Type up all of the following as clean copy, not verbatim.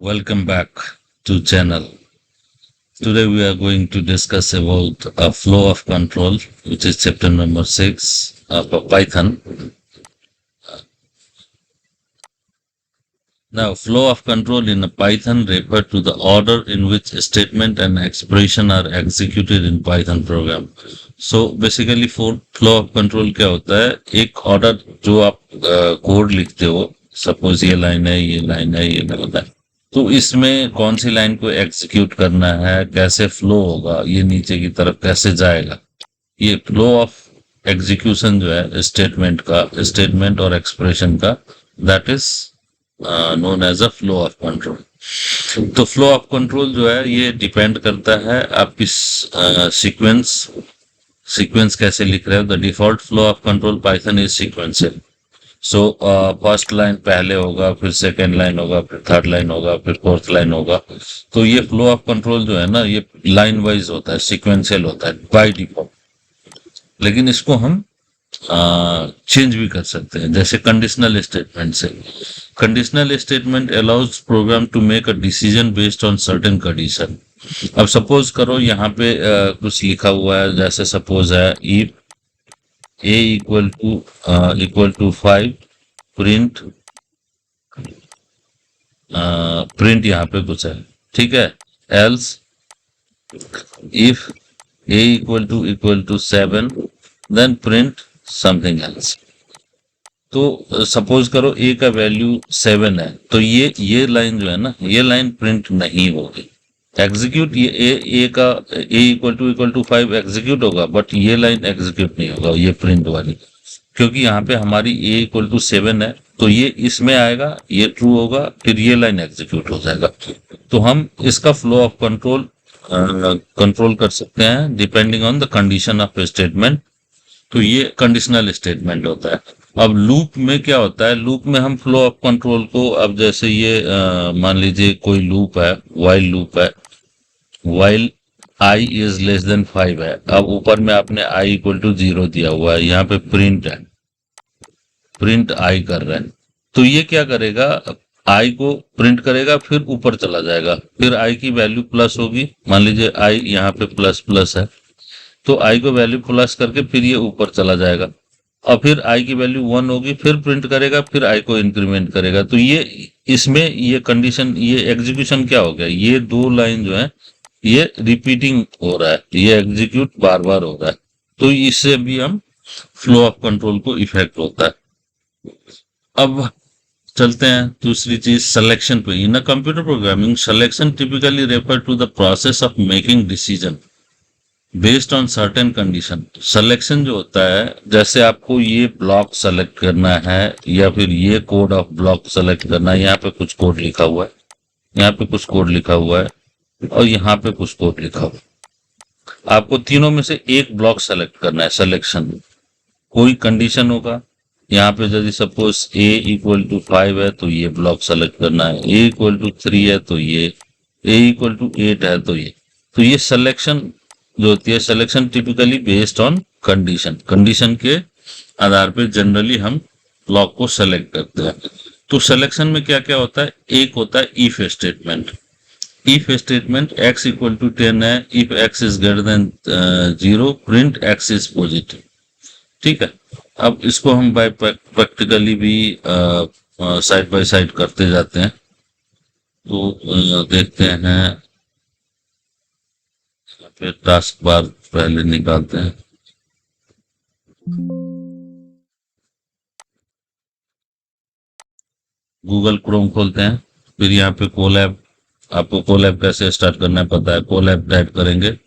Welcome back to channel. Today we are going to discuss about a flow of control, which is chapter number 6 of Python. Now, flow of control in a Python refer to the order in which a statement and expression are executed in Python program. So basically flow of control क्या होता है? एक order जो आप code लिखते हो, suppose ये line है, ये लाइन है, ये लाइन है, तो इसमें कौन सी लाइन को एग्जीक्यूट करना है, कैसे फ्लो होगा, ये नीचे की तरफ कैसे जाएगा, ये फ्लो ऑफ एग्जीक्यूशन जो है स्टेटमेंट और एक्सप्रेशन का, that is known as a flow of control. तो फ्लो ऑफ कंट्रोल जो है ये डिपेंड करता है आपकी सीक्वेंस कैसे लिख रहे हो। The default flow of control Python is sequential. So first line पहले होगा, फिर सेकेंड लाइन होगा, फिर थर्ड लाइन होगा, फिर फोर्थ लाइन होगा। तो ये फ्लो ऑफ कंट्रोल जो है ना, ये लाइन वाइज होता है, सीक्वेंशियल होता है बाय डिफॉल्ट। लेकिन इसको हम चेंज भी कर सकते हैं, जैसे कंडीशनल स्टेटमेंट से। Conditional statement allows program to make a decision based on certain condition. अब सपोज करो यहाँ पे कुछ लिखा हुआ है, जैसे सपोज है if a equal to 5 print print यहाँ पे कुछ है, ठीक है। Else if a equal to 7 then print something else. तो सपोज करो a का वैल्यू 7 है, तो ये लाइन जो है ना, ये लाइन प्रिंट नहीं होगी। एग्जीक्यूट ये a इक्वल टू 5 एग्जीक्यूट होगा, बट ये लाइन एग्जीक्यूट नहीं होगा, ये प्रिंट वाली, क्योंकि यहाँ पे हमारी a इक्वल टू 7 है, तो ये इसमें आएगा, ये ट्रू होगा, फिर ये लाइन एग्जीक्यूट हो जाएगा। तो हम इसका फ्लो ऑफ कंट्रोल कर सकते हैं depending on the condition of statement. तो ये कंडीशनल स्टेटमेंट होता है। अब लूप में क्या होता है? लूप में हम फ्लो ऑफ कंट्रोल को, अब जैसे ये मान लीजिए कोई लूप है, वाइल लूप है, while i is less than 5 है। अब ऊपर में आपने i इक्वल टू 0 दिया हुआ है, यहाँ पे प्रिंट है, प्रिंट i कर रहा है। तो ये क्या करेगा? i को प्रिंट करेगा, फिर ऊपर चला जाएगा, फिर i की वैल्यू प्लस होगी। मान लीजिए i यहाँ पे प्लस प्लस है, तो i को वैल्यू प्लस करके फिर ये ऊपर चला जाएगा, और फिर i की वैल्यू 1 होगी, फिर प्रिंट करेगा, फिर i को इंक्रीमेंट करेगा। तो ये इसमें ये कंडीशन, ये एग्जीक्यूशन क्या हो गया? ये दो लाइन जो है ये रिपीटिंग हो रहा है, ये एग्जीक्यूट बार बार हो रहा है। तो इससे भी हम फ्लो ऑफ कंट्रोल को इफेक्ट होता है। अब चलते हैं दूसरी चीज, सिलेक्शन पे। In a computer programming, selection typically refer to the process of making decision based on certain condition. Selection जो होता है, जैसे आपको ये ब्लॉक सेलेक्ट करना है, या फिर ये कोड ऑफ ब्लॉक सेलेक्ट करना है। यहाँ पे कुछ कोड लिखा हुआ है, यहाँ पे कुछ कोड लिखा हुआ है, और यहाँ पे कुछ कोड लिखा हुआ है। आपको तीनों में से एक ब्लॉक सेलेक्ट करना है। सिलेक्शन कोई कंडीशन होगा, यहाँ पे यदि सपोज a इक्वल टू 5 है, तो ये ब्लॉक सेलेक्ट करना है। a इक्वल टू 3 है, तो ये, a इक्वल टू 8 है, तो ये। तो ये सिलेक्शन जो होती है, selection typically based on condition, condition के आधार पे जनरली हम ब्लॉक को सेलेक्ट करते हैं। तो सिलेक्शन में क्या क्या होता है? एक होता है if statement. If statement x equal to 10 है, if x is greater than 0 print x is positive, ठीक है। अब इसको हम बाय प्रैक्टिकली भी साइड बाय साइड करते जाते हैं। तो देखते हैं, फिर टास्क बार पहले निकालते हैं। गूगल क्रोम खोलते हैं, फिर यहाँ पे कोलैब, आपको कोलैब कैसे स्टार्ट करना है पता है, कोलैब टाइप करेंगे,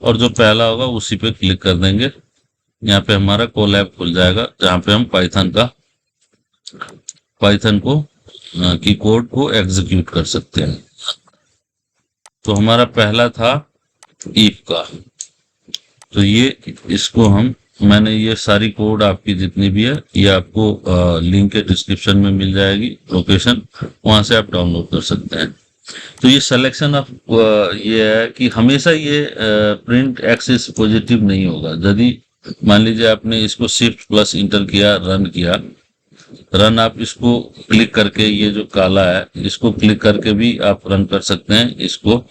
और जो पहला होगा उसी पे क्लिक कर देंगे। यहाँ पे हमारा कोलैब खुल जाएगा, जहाँ पे हम पाइथन को की कोड को एग्जीक्यूट कर सकते हैं। तो हमारा पहला था इफ का, तो ये इसको मैंने ये सारी कोड आपकी जितनी भी है, ये आपको लिंक के डिस्क्रिप्शन में मिल जाएगी, लोकेशन, वहां से आप डाउनलोड कर सकते हैं। तो ये सिलेक्शन ऑफ ये है कि हमेशा ये प्रिंट एक्स इज पॉजिटिव नहीं होगा। यदि मान लीजिए आपने इसको शिफ्ट प्लस इंटर किया, रन किया, रन आप इसको क्लिक करके, ये जो काला है इसको क्लिक करके भी आप रन कर सकते हैं इसको,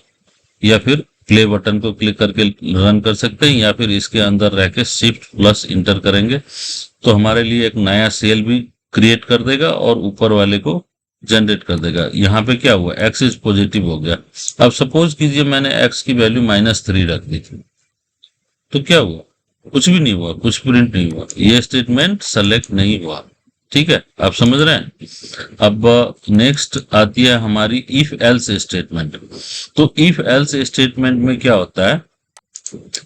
या फिर प्ले बटन को क्लिक करके रन कर सकते हैं, या फिर इसके अंदर रह के शिफ्ट प्लस इंटर करेंगे तो हमारे लिए एक नया सेल भी क्रिएट कर देगा और ऊपर वाले को जनरेट कर देगा। यहाँ पे क्या हुआ, एक्स इज पॉजिटिव हो गया। अब सपोज कीजिए मैंने एक्स की वैल्यू -3 रख दी थी, तो क्या हुआ, कुछ भी नहीं हुआ, कुछ प्रिंट नहीं हुआ, ये स्टेटमेंट सेलेक्ट नहीं हुआ। ठीक है, आप समझ रहे हैं। अब नेक्स्ट आती है हमारी इफ एल्स स्टेटमेंट। तो इफ एल्स स्टेटमेंट में क्या होता है,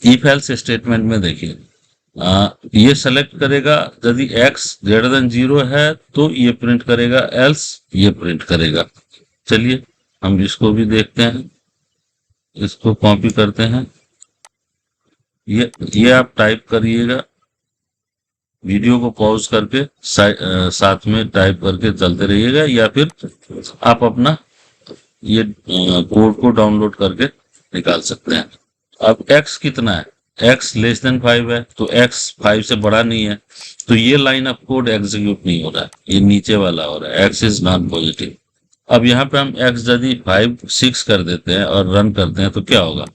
इफ एल्स स्टेटमेंट में देखिए ये सेलेक्ट करेगा, यदि x ग्रेटर देन 0 है तो ये प्रिंट करेगा, एल्स ये प्रिंट करेगा। चलिए हम इसको भी देखते हैं, इसको कॉपी करते हैं, ये आप टाइप करिएगा, वीडियो को पॉज करके साथ में टाइप करके चलते रहिएगा, या फिर आप अपना ये कोड को डाउनलोड करके निकाल सकते हैं। अब x कितना है, x लेस देन 5 है, तो x 5 से बड़ा नहीं है, तो ये लाइन ऑफ कोड एग्जीक्यूट नहीं हो रहा है, ये नीचे वाला हो रहा है, x इज नॉन पॉजिटिव। अब यहाँ पे हम x यदि 5 6 कर देते हैं और रन करते हैं तो क्या होगा,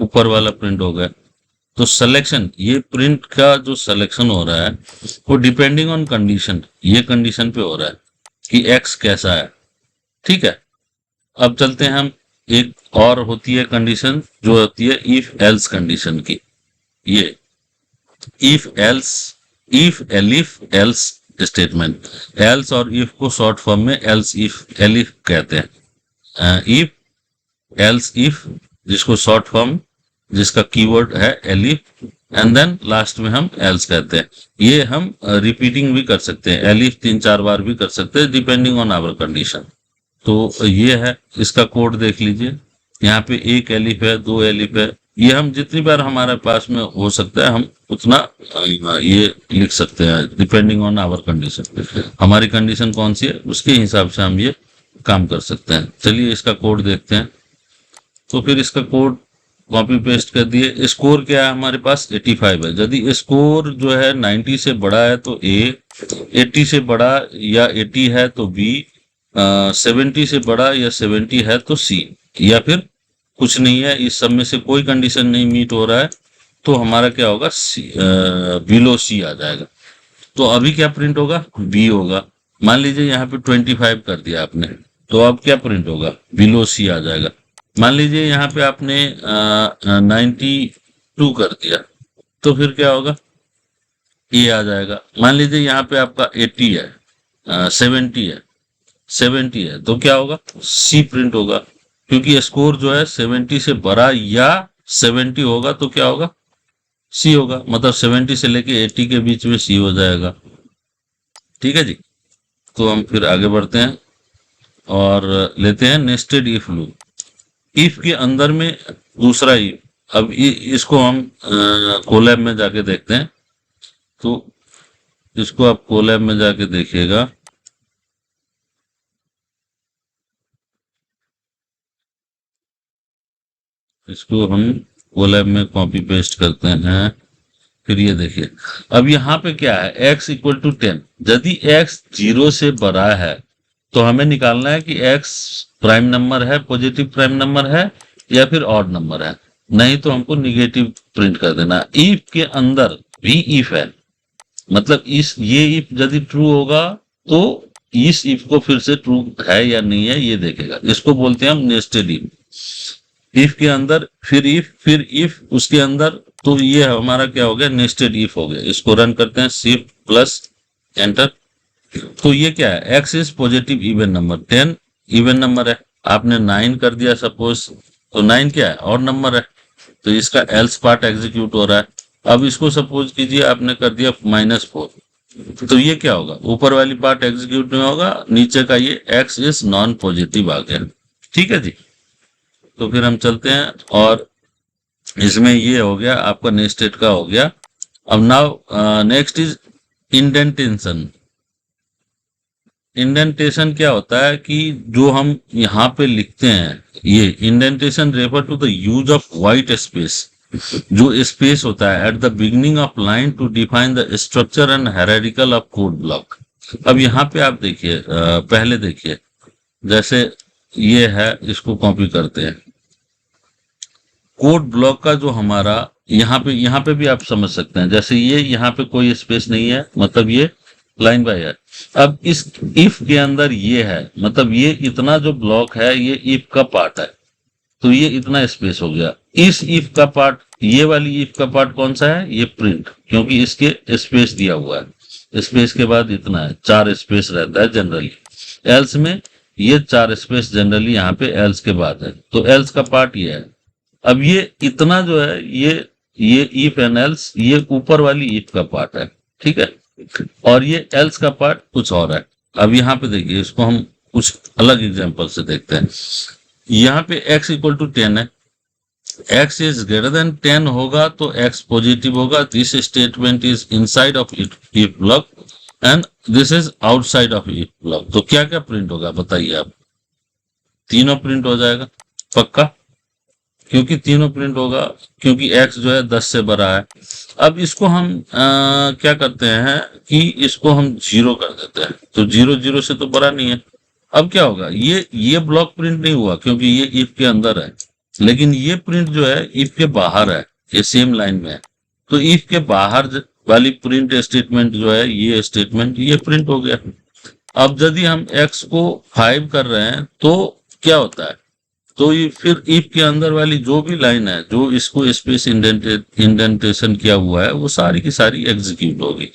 ऊपर वाला प्रिंट हो गया। तो सिलेक्शन, ये प्रिंट का जो सिलेक्शन हो रहा है वो डिपेंडिंग ऑन कंडीशन, ये कंडीशन पे हो रहा है कि x कैसा है। ठीक है, अब चलते हैं हम, एक और होती है कंडीशन जो होती है इफ एल्स कंडीशन की। ये if elif else statement, else और इफ को शॉर्ट फॉर्म में एल्स इफ एलिफ कहते हैं। इफ एल्स इफ, जिसको शॉर्ट फॉर्म जिसका कीवर्ड है एलिफ, एंड देन लास्ट में हम एल्स कहते हैं। ये हम रिपीटिंग भी कर सकते हैं, एलिफ 3-4 बार भी कर सकते हैं डिपेंडिंग ऑन आवर कंडीशन। तो ये है, इसका कोड देख लीजिए, यहाँ पे एक एलिफ है, 2 एलिफ है, ये हम जितनी बार हमारे पास में हो सकता है हम उतना ये लिख सकते हैं डिपेंडिंग ऑन आवर कंडीशन। हमारी कंडीशन कौन सी है उसके हिसाब से हम ये काम कर सकते हैं। चलिए इसका कोड देखते हैं। तो फिर इसका कोड कॉपी पेस्ट कर दिए। स्कोर क्या है हमारे पास, 85 है। यदि स्कोर जो है 90 से बड़ा है तो A, 80 से बड़ा या 80 है तो B, 70 से बड़ा या 70 है तो C, या फिर कुछ नहीं है, इस सब में से कोई कंडीशन नहीं मीट हो रहा है तो हमारा क्या होगा, बिलो C आ जाएगा। तो अभी क्या प्रिंट होगा, B होगा। मान लीजिए यहाँ पे 25 कर दिया आपने, तो अब क्या प्रिंट होगा, बिलो C आ जाएगा। मान लीजिए यहाँ पे आपने 92 कर दिया तो फिर क्या होगा, A आ जाएगा। मान लीजिए यहाँ पे आपका 80 है, 70 है तो क्या होगा, C प्रिंट होगा, क्योंकि स्कोर जो है 70 से बड़ा या 70 होगा तो क्या होगा, C होगा। मतलब 70 से लेके 80 के बीच में C हो जाएगा। ठीक है जी, तो हम फिर आगे बढ़ते हैं और लेते हैं नेस्टेड इफ लूप। इफ के अंदर में दूसरा इफ, अब इसको हम कोलैब में जाके देखते हैं। तो इसको आप कोलैब में जाके देखिएगा, इसको हम कोलैब में कॉपी पेस्ट करते हैं। फिर ये देखिए, अब यहाँ पे क्या है, x इक्वल टू 10। यदि x 0 से बड़ा है तो हमें निकालना है कि x प्राइम नंबर है, पॉजिटिव प्राइम नंबर है या फिर ऑड नंबर है, नहीं तो हमको निगेटिव प्रिंट कर देना। इफ के अंदर भी इफ है, मतलब ये इफ यदि ट्रू होगा तो इस इफ को फिर से ट्रू है या नहीं है ये देखेगा। इसको बोलते हैं हम नेस्टेड इफ। इफ के अंदर फिर इफ उसके अंदर, तो ये हमारा क्या हो गया, नेस्टेड इफ हो गया। इसको रन करते हैं, शिफ्ट प्लस एंटर। तो ये क्या है, x is positive even number, 10 even number है। आपने 9 कर दिया सपोज, तो 9 क्या है, ऑड नंबर है, तो इसका एल्स पार्ट एग्जीक्यूट हो रहा है। अब इसको सपोज कीजिए आपने कर दिया -4, तो ये क्या होगा, ऊपर वाली पार्ट एग्जीक्यूट नहीं होगा, नीचे का ये x इज नॉन पॉजिटिव आ गया। ठीक है जी, तो फिर हम चलते हैं और इसमें ये हो गया आपका नेस्टेड का हो गया। अब now next is indentation. Indentation क्या होता है कि जो हम यहाँ पे लिखते हैं, ये indentation refer to the use of white space, जो स्पेस होता है at the beginning of line to define the structure and hierarchical of code block. अब यहाँ पे आप देखिए, पहले देखिए, जैसे ये है, इसको कॉपी करते हैं। कोड ब्लॉक का जो हमारा यहाँ पे भी आप समझ सकते हैं, जैसे ये यहाँ पे कोई स्पेस नहीं है, मतलब ये लाइन बाय है। अब इस इफ के अंदर ये है, मतलब ये इतना जो ब्लॉक है ये इफ का पार्ट है, तो ये इतना स्पेस हो गया। इस इफ का पार्ट, ये वाली इफ का पार्ट कौन सा है, ये प्रिंट, क्योंकि इसके स्पेस दिया हुआ है, स्पेस के बाद इतना है, 4 स्पेस रहता है जनरली। एल्स में ये 4 स्पेस जनरली यहाँ पे एल्स के बाद है, तो एल्स का पार्ट ये है। अब ये इतना जो है, ये इफ एंड एल्स, ये ऊपर वाली इफ का पार्ट है, ठीक है, और ये एल्स का पार्ट कुछ और है। अब यहाँ पे देखिए, इसको हम कुछ अलग एग्जांपल से देखते हैं। यहाँ पे x इक्वल टू 10 है, x इज ग्रेटर देन 10 होगा तो x पॉजिटिव होगा। This statement is inside of if block and this is outside of if block. तो क्या क्या प्रिंट होगा बताइए आप? तीनों प्रिंट हो जाएगा पक्का, क्योंकि तीनों प्रिंट होगा, क्योंकि x जो है 10 से बड़ा है। अब इसको हम क्या करते हैं कि इसको हम 0 कर देते हैं, तो 0 0 से तो बड़ा नहीं है। अब क्या होगा, ये ब्लॉक प्रिंट नहीं हुआ क्योंकि ये इफ के अंदर है, लेकिन ये प्रिंट जो है इफ के बाहर है, ये सेम लाइन में है, तो इफ के बाहर वाली प्रिंट स्टेटमेंट जो है, ये स्टेटमेंट ये प्रिंट हो गया। अब यदि हम x को 5 कर रहे हैं तो क्या होता है, तो ये फिर इफ के अंदर वाली जो भी लाइन है, जो इसको स्पेस इंडेंटेशन किया हुआ है, वो सारी की सारी एग्जीक्यूट होगी,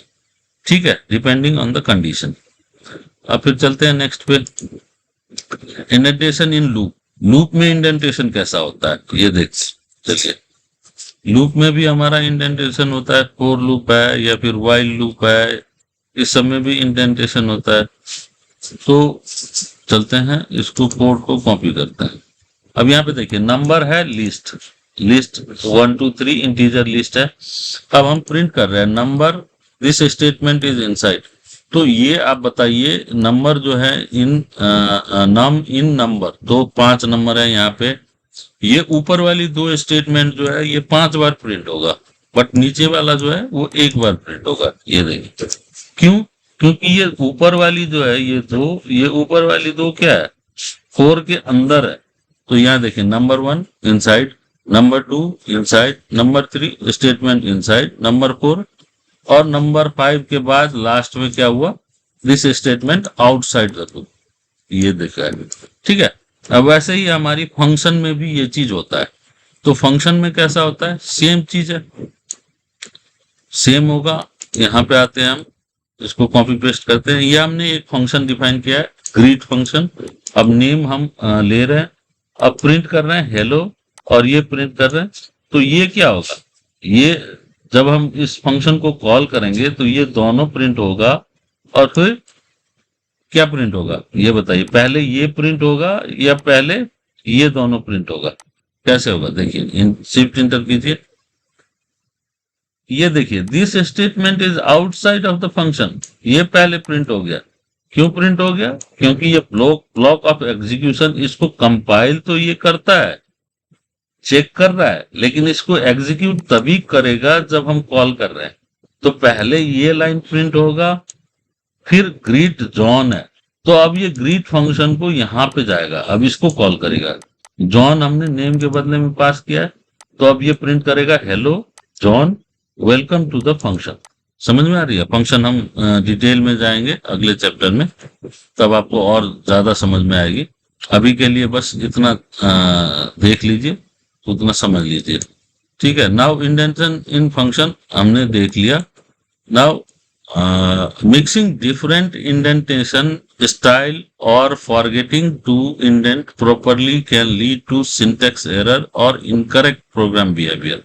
ठीक है, डिपेंडिंग ऑन द कंडीशन। अब फिर चलते हैं नेक्स्ट पे, इंडेंटेशन इन लूप। लूप में इंडेंटेशन कैसा होता है ये देख, चलिए, लूप में भी हमारा इंडेंटेशन होता है, फोर लूप है या फिर वाइल लूप है, इस सब में भी इंडेंटेशन होता है। तो चलते हैं, इसको कोड को कॉपी करते हैं। अब यहाँ पे देखिए, नंबर है लिस्ट, लिस्ट 1 2 3 इंटीजर लिस्ट है। अब हम प्रिंट कर रहे हैं number, this statement is inside. तो ये आप बताइए, नंबर जो है इन नम इन नंबर, तो 5 नंबर है यहाँ पे, ये ऊपर वाली 2 स्टेटमेंट जो है ये 5 बार प्रिंट होगा, बट नीचे वाला जो है वो 1 बार प्रिंट होगा। ये देखिए, क्यों? क्योंकि ये ऊपर वाली जो है, ये ऊपर वाली 2 क्या है, 4 के अंदर है। तो यहाँ देखिए, number 1 inside, number 2 inside, number 3 statement inside, number 4 और नंबर 5 के बाद लास्ट में क्या हुआ, this statement outside the loop. ये देखा है, ठीक है। अब वैसे ही हमारी फंक्शन में भी ये चीज होता है। तो फंक्शन में कैसा होता है, सेम चीज है, सेम होगा। यहाँ पे आते हैं हम, इसको कॉपी पेस्ट करते हैं। ये हमने एक फंक्शन डिफाइन किया है, ग्रीट फंक्शन। अब नेम हम ले रहे हैं, अब प्रिंट कर रहे हैं हेलो, और ये प्रिंट कर रहे हैं। तो ये क्या होगा, ये जब हम इस फंक्शन को कॉल करेंगे तो ये दोनों प्रिंट होगा, और फिर क्या प्रिंट होगा ये बताइए, पहले ये प्रिंट होगा या पहले ये दोनों प्रिंट होगा? कैसे होगा देखिए, शिफ्ट इंटर कीजिए, ये देखिए, this statement is outside of the function, ये पहले प्रिंट हो गया। क्यों प्रिंट हो गया? क्योंकि ये ब्लॉक ऑफ एग्जीक्यूशन इसको कंपाइल तो ये करता है, चेक कर रहा है, लेकिन इसको एग्जीक्यूट तभी करेगा जब हम कॉल कर रहे हैं। तो पहले ये लाइन प्रिंट होगा, फिर ग्रीट जॉन है, तो अब ये ग्रीट फंक्शन को यहां पे जाएगा, अब इसको कॉल करेगा। जॉन हमने नेम के बदले में पास किया है, तो अब ये प्रिंट करेगा hello John, welcome to the function. समझ में आ रही है? फंक्शन हम डिटेल में जाएंगे अगले चैप्टर में, तब आपको और ज्यादा समझ में आएगी। अभी के लिए बस इतना देख लीजिए, उतना समझ लीजिए, ठीक है। नाउ इंडेंटेशन इन फंक्शन हमने देख लिया। Now mixing different indentation style और forgetting to indent properly can lead to syntax error और इनकरेक्ट प्रोग्राम बिहेवियर।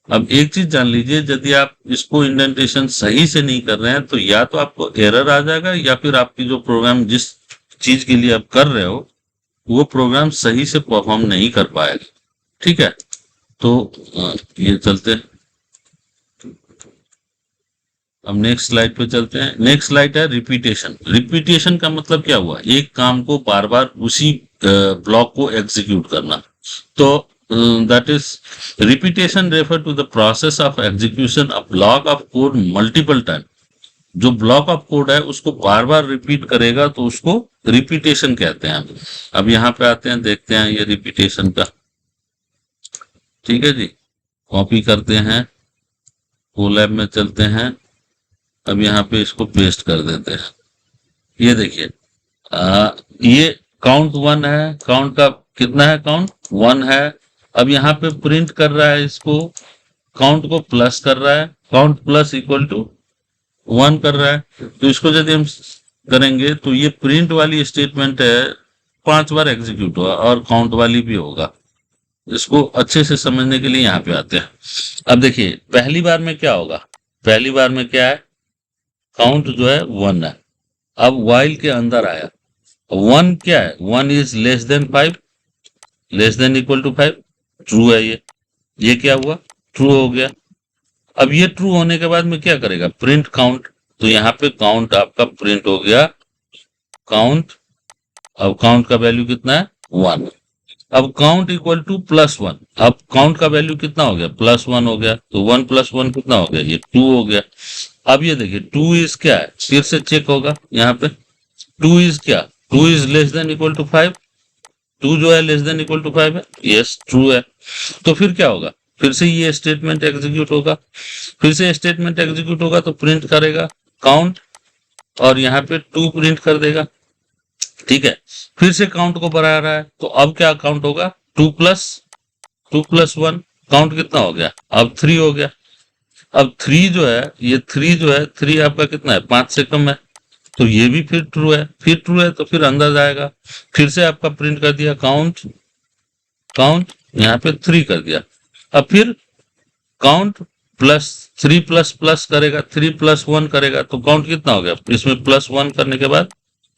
अब एक चीज जान लीजिए, यदि आप इसको इंडेंटेशन सही से नहीं कर रहे हैं तो या तो आपको एरर आ जाएगा, या फिर आपकी जो प्रोग्राम जिस चीज के लिए आप कर रहे हो वो प्रोग्राम सही से परफॉर्म नहीं कर पाएगा, ठीक है। तो ये चलते हैं, अब नेक्स्ट स्लाइड पे चलते हैं। नेक्स्ट स्लाइड है रिपीटेशन। रिपीटेशन का मतलब क्या हुआ, एक काम को बार बार उसी ब्लॉक को एग्जीक्यूट करना। तो that is repetition refer to the process of execution of block of code multiple times जो ब्लॉक ऑफ कोड है उसको बार बार रिपीट करेगा तो उसको रिपीटेशन कहते हैं। अब यहाँ पे आते हैं, देखते हैं ये रिपीटेशन का। ठीक है जी, कॉपी करते हैं, कोलैब में चलते हैं, अब यहाँ पे इसको पेस्ट कर देते हैं। ये देखिए, ये काउंट 1 है, काउंट का कितना है, काउंट 1 है। अब यहाँ पे प्रिंट कर रहा है, इसको काउंट को प्लस कर रहा है, काउंट प्लस इक्वल टू 1 कर रहा है। तो इसको यदि हम करेंगे तो ये प्रिंट वाली स्टेटमेंट है 5 बार एग्जीक्यूट हुआ और काउंट वाली भी होगा। इसको अच्छे से समझने के लिए यहाँ पे आते हैं। अब देखिए पहली बार में क्या होगा, पहली बार में क्या है, काउंट जो है 1 है। अब वाइल के अंदर आया, 1 क्या है, 1 is less than 5, less than equal to 5, true है ये क्या हुआ, ट्रू हो गया। अब ये ट्रू होने के बाद में क्या करेगा, प्रिंट काउंट, तो यहाँ पे काउंट आपका प्रिंट हो गया, काउंट। अब काउंट का वैल्यू कितना है, 1। अब काउंट इक्वल टू +1, अब काउंट का वैल्यू कितना हो गया, +1 हो गया, तो 1 + 1 कितना हो गया, ये 2 हो गया। अब ये देखिए 2 इज क्या है, फिर से चेक होगा यहाँ पे, 2 इज क्या, 2 is less than equal to 5, 2 जो है लेस देन इक्वल टू 5 है, यस ट्रू है। तो फिर क्या होगा, फिर से ये स्टेटमेंट एग्जीक्यूट होगा, फिर से स्टेटमेंट एग्जीक्यूट होगा तो प्रिंट करेगा काउंट और यहाँ पे 2 प्रिंट कर देगा। ठीक है, फिर से काउंट को बढ़ा रहा है, तो अब क्या काउंट होगा, 2 + 1, काउंट कितना हो गया, अब 3 हो गया। अब 3 जो है, ये 3 जो है, 3 आपका कितना है, 5 से कम है, तो ये भी फिर ट्रू है, फिर ट्रू है तो फिर अंदर जाएगा, फिर से आपका प्रिंट कर दिया काउंट, काउंट यहाँ पे 3 कर दिया। अब फिर काउंट +3 प्लस प्लस करेगा, 3 + 1 करेगा, तो काउंट कितना हो गया, इसमें +1 करने के बाद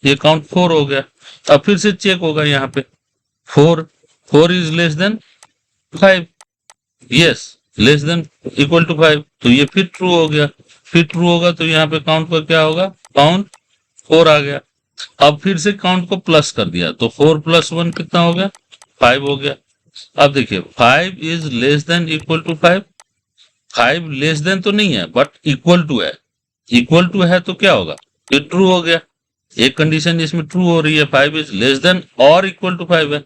ये काउंट 4 हो गया। अब फिर से चेक होगा यहाँ पे, 4 is less than 5, yes less than equal to 5, तो ये फिर ट्रू हो गया, फिर ट्रू होगा तो यहाँ पे काउंट पर क्या होगा, काउंट 4 आ गया। अब फिर से काउंट को प्लस कर दिया, तो 4 + 1 कितना हो गया, 5 हो गया। अब देखिए 5 is less than equal to 5, 5 less than तो नहीं है बट इक्वल टू है, इक्वल टू है तो क्या होगा, ये ट्रू हो गया। एक कंडीशन इसमें ट्रू हो रही है, 5 इज लेस देन और इक्वल टू 5 है,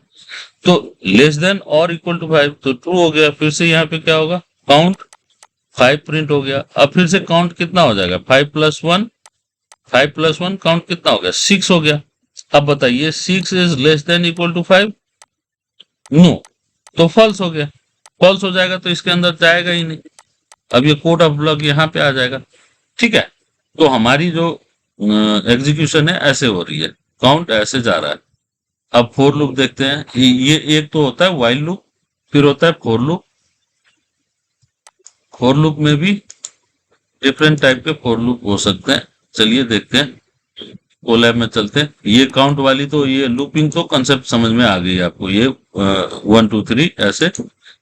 तो लेस देन और इक्वल टू 5 तो ट्रू हो गया। फिर से यहाँ पे क्या होगा, काउंट 5 प्रिंट हो गया। अब फिर से काउंट कितना हो जाएगा, 5 + 1, 5 + 1 काउंट कितना हो गया, 6 हो गया। अब बताइए 6 is less than equal to 5, no, तो फॉल्स हो गया, फॉल्स हो जाएगा तो इसके अंदर जाएगा ही नहीं। अब ये कोड ऑफ ब्लॉक यहाँ पे आ जाएगा। ठीक है, तो हमारी जो एग्जीक्यूशन है ऐसे हो रही है, काउंट ऐसे जा रहा है। अब फोर लूप देखते हैं, ये एक तो होता है वाइल लूप, फिर होता है फोर लूप। फोर लूप में भी डिफरेंट टाइप के फोर लूप हो सकते हैं, चलिए देखते हैं, कोलैब में चलते हैं। ये काउंट वाली तो ये लूपिंग तो कंसेप्ट समझ में आ गई आपको, ये 1 2 3 ऐसे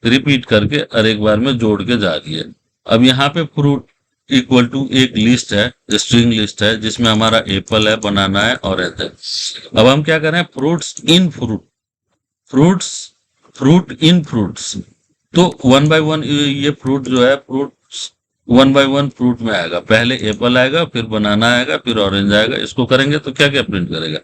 रिपीट करके हर एक बार में जोड़ के जा रही है। अब यहाँ पे फ्रूट इक्वल टू एक लिस्ट है, स्ट्रिंग लिस्ट है, जिसमें हमारा एप्पल है, बनाना है, ऑरेंज है। अब हम क्या कर रहे हैं, fruits in fruit, fruits fruit in fruits, तो 1 बाय 1 ये फ्रूट जो है, फ्रूट्स 1 बाय 1 फ्रूट में आएगा, पहले एप्पल आएगा, फिर बनाना आएगा, फिर ऑरेंज आएगा। इसको करेंगे तो क्या क्या प्रिंट करेगा,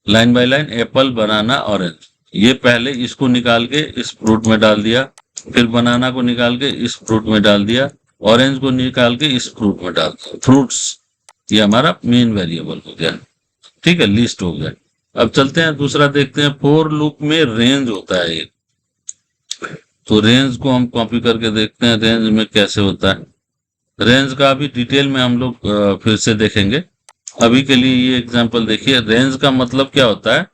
line by line apple banana orange. ये पहले इसको निकाल के इस फ्रूट में डाल दिया, फिर बनाना को निकाल के इस फ्रूट में डाल दिया, ऑरेंज को निकाल के इस फ्रूट में डाल दिया। फ्रूट्स ये हमारा मेन वेरिएबल हो गया, ठीक है, लिस्ट हो गया। अब चलते हैं दूसरा देखते हैं, फोर लूप में रेंज होता है एक, तो रेंज को हम कॉपी करके देखते हैं रेंज में कैसे होता है। रेंज का अभी डिटेल में हम लोग फिर से देखेंगे, अभी के लिए ये एग्जांपल देखिए। रेंज का मतलब क्या होता है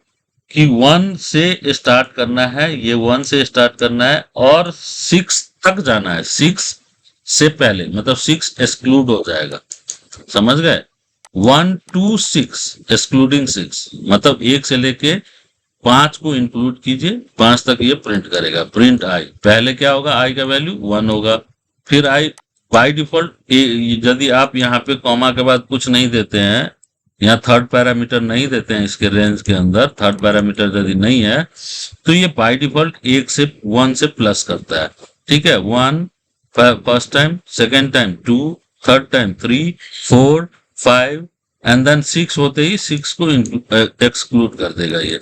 कि 1 से स्टार्ट करना है, ये 1 से स्टार्ट करना है और 6 तक जाना है, 6 से पहले, मतलब 6 एक्सक्लूड हो जाएगा, समझ गए, 1 to 6 एक्सक्लूडिंग 6, मतलब 1 से लेके 5 को इंक्लूड कीजिए, 5 तक ये प्रिंट करेगा। प्रिंट आई, पहले क्या होगा, आई का वैल्यू 1 होगा, फिर आई बाय डिफॉल्ट, यदि आप यहाँ पे कॉमा के बाद कुछ नहीं देते हैं, यहाँ थर्ड पैरामीटर नहीं देते हैं, इसके रेंज के अंदर थर्ड पैरामीटर यदि नहीं है तो ये बाय डिफॉल्ट 1 से प्लस करता है। ठीक है, 1 first time, second time 2, third time 3, 4, 5 and then 6 होते ही 6 को एक्सक्लूड कर देगा ये।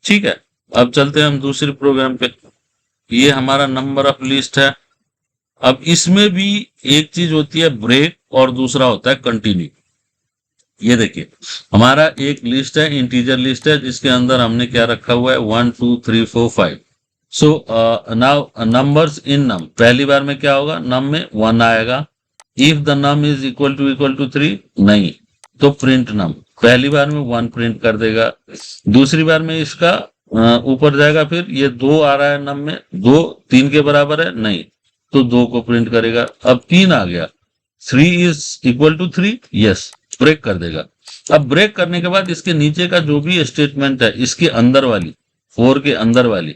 ठीक है, अब चलते हैं हम दूसरे प्रोग्राम पे। ये हमारा नंबर ऑफ लिस्ट है। अब इसमें भी एक चीज होती है ब्रेक और दूसरा होता है कंटिन्यू। ये देखिए, हमारा एक लिस्ट है, इंटीजर लिस्ट है, जिसके अंदर हमने क्या रखा हुआ है 1 2 3 4 5। सो नाउ नंबर्स इन नम, पहली बार में क्या होगा, नम में 1 आएगा। If the num is equal to 3, नहीं तो प्रिंट नम, पहली बार में 1 प्रिंट कर देगा। दूसरी बार में इसका ऊपर जाएगा, फिर ये 2 आ रहा है नम में, 2 3 के बराबर है, नहीं तो 2 को प्रिंट करेगा। अब 3 आ गया, 3 is equal to 3, yes, break कर देगा। अब ब्रेक करने के बाद इसके नीचे का जो भी स्टेटमेंट है, इसके अंदर वाली 4 के अंदर वाली,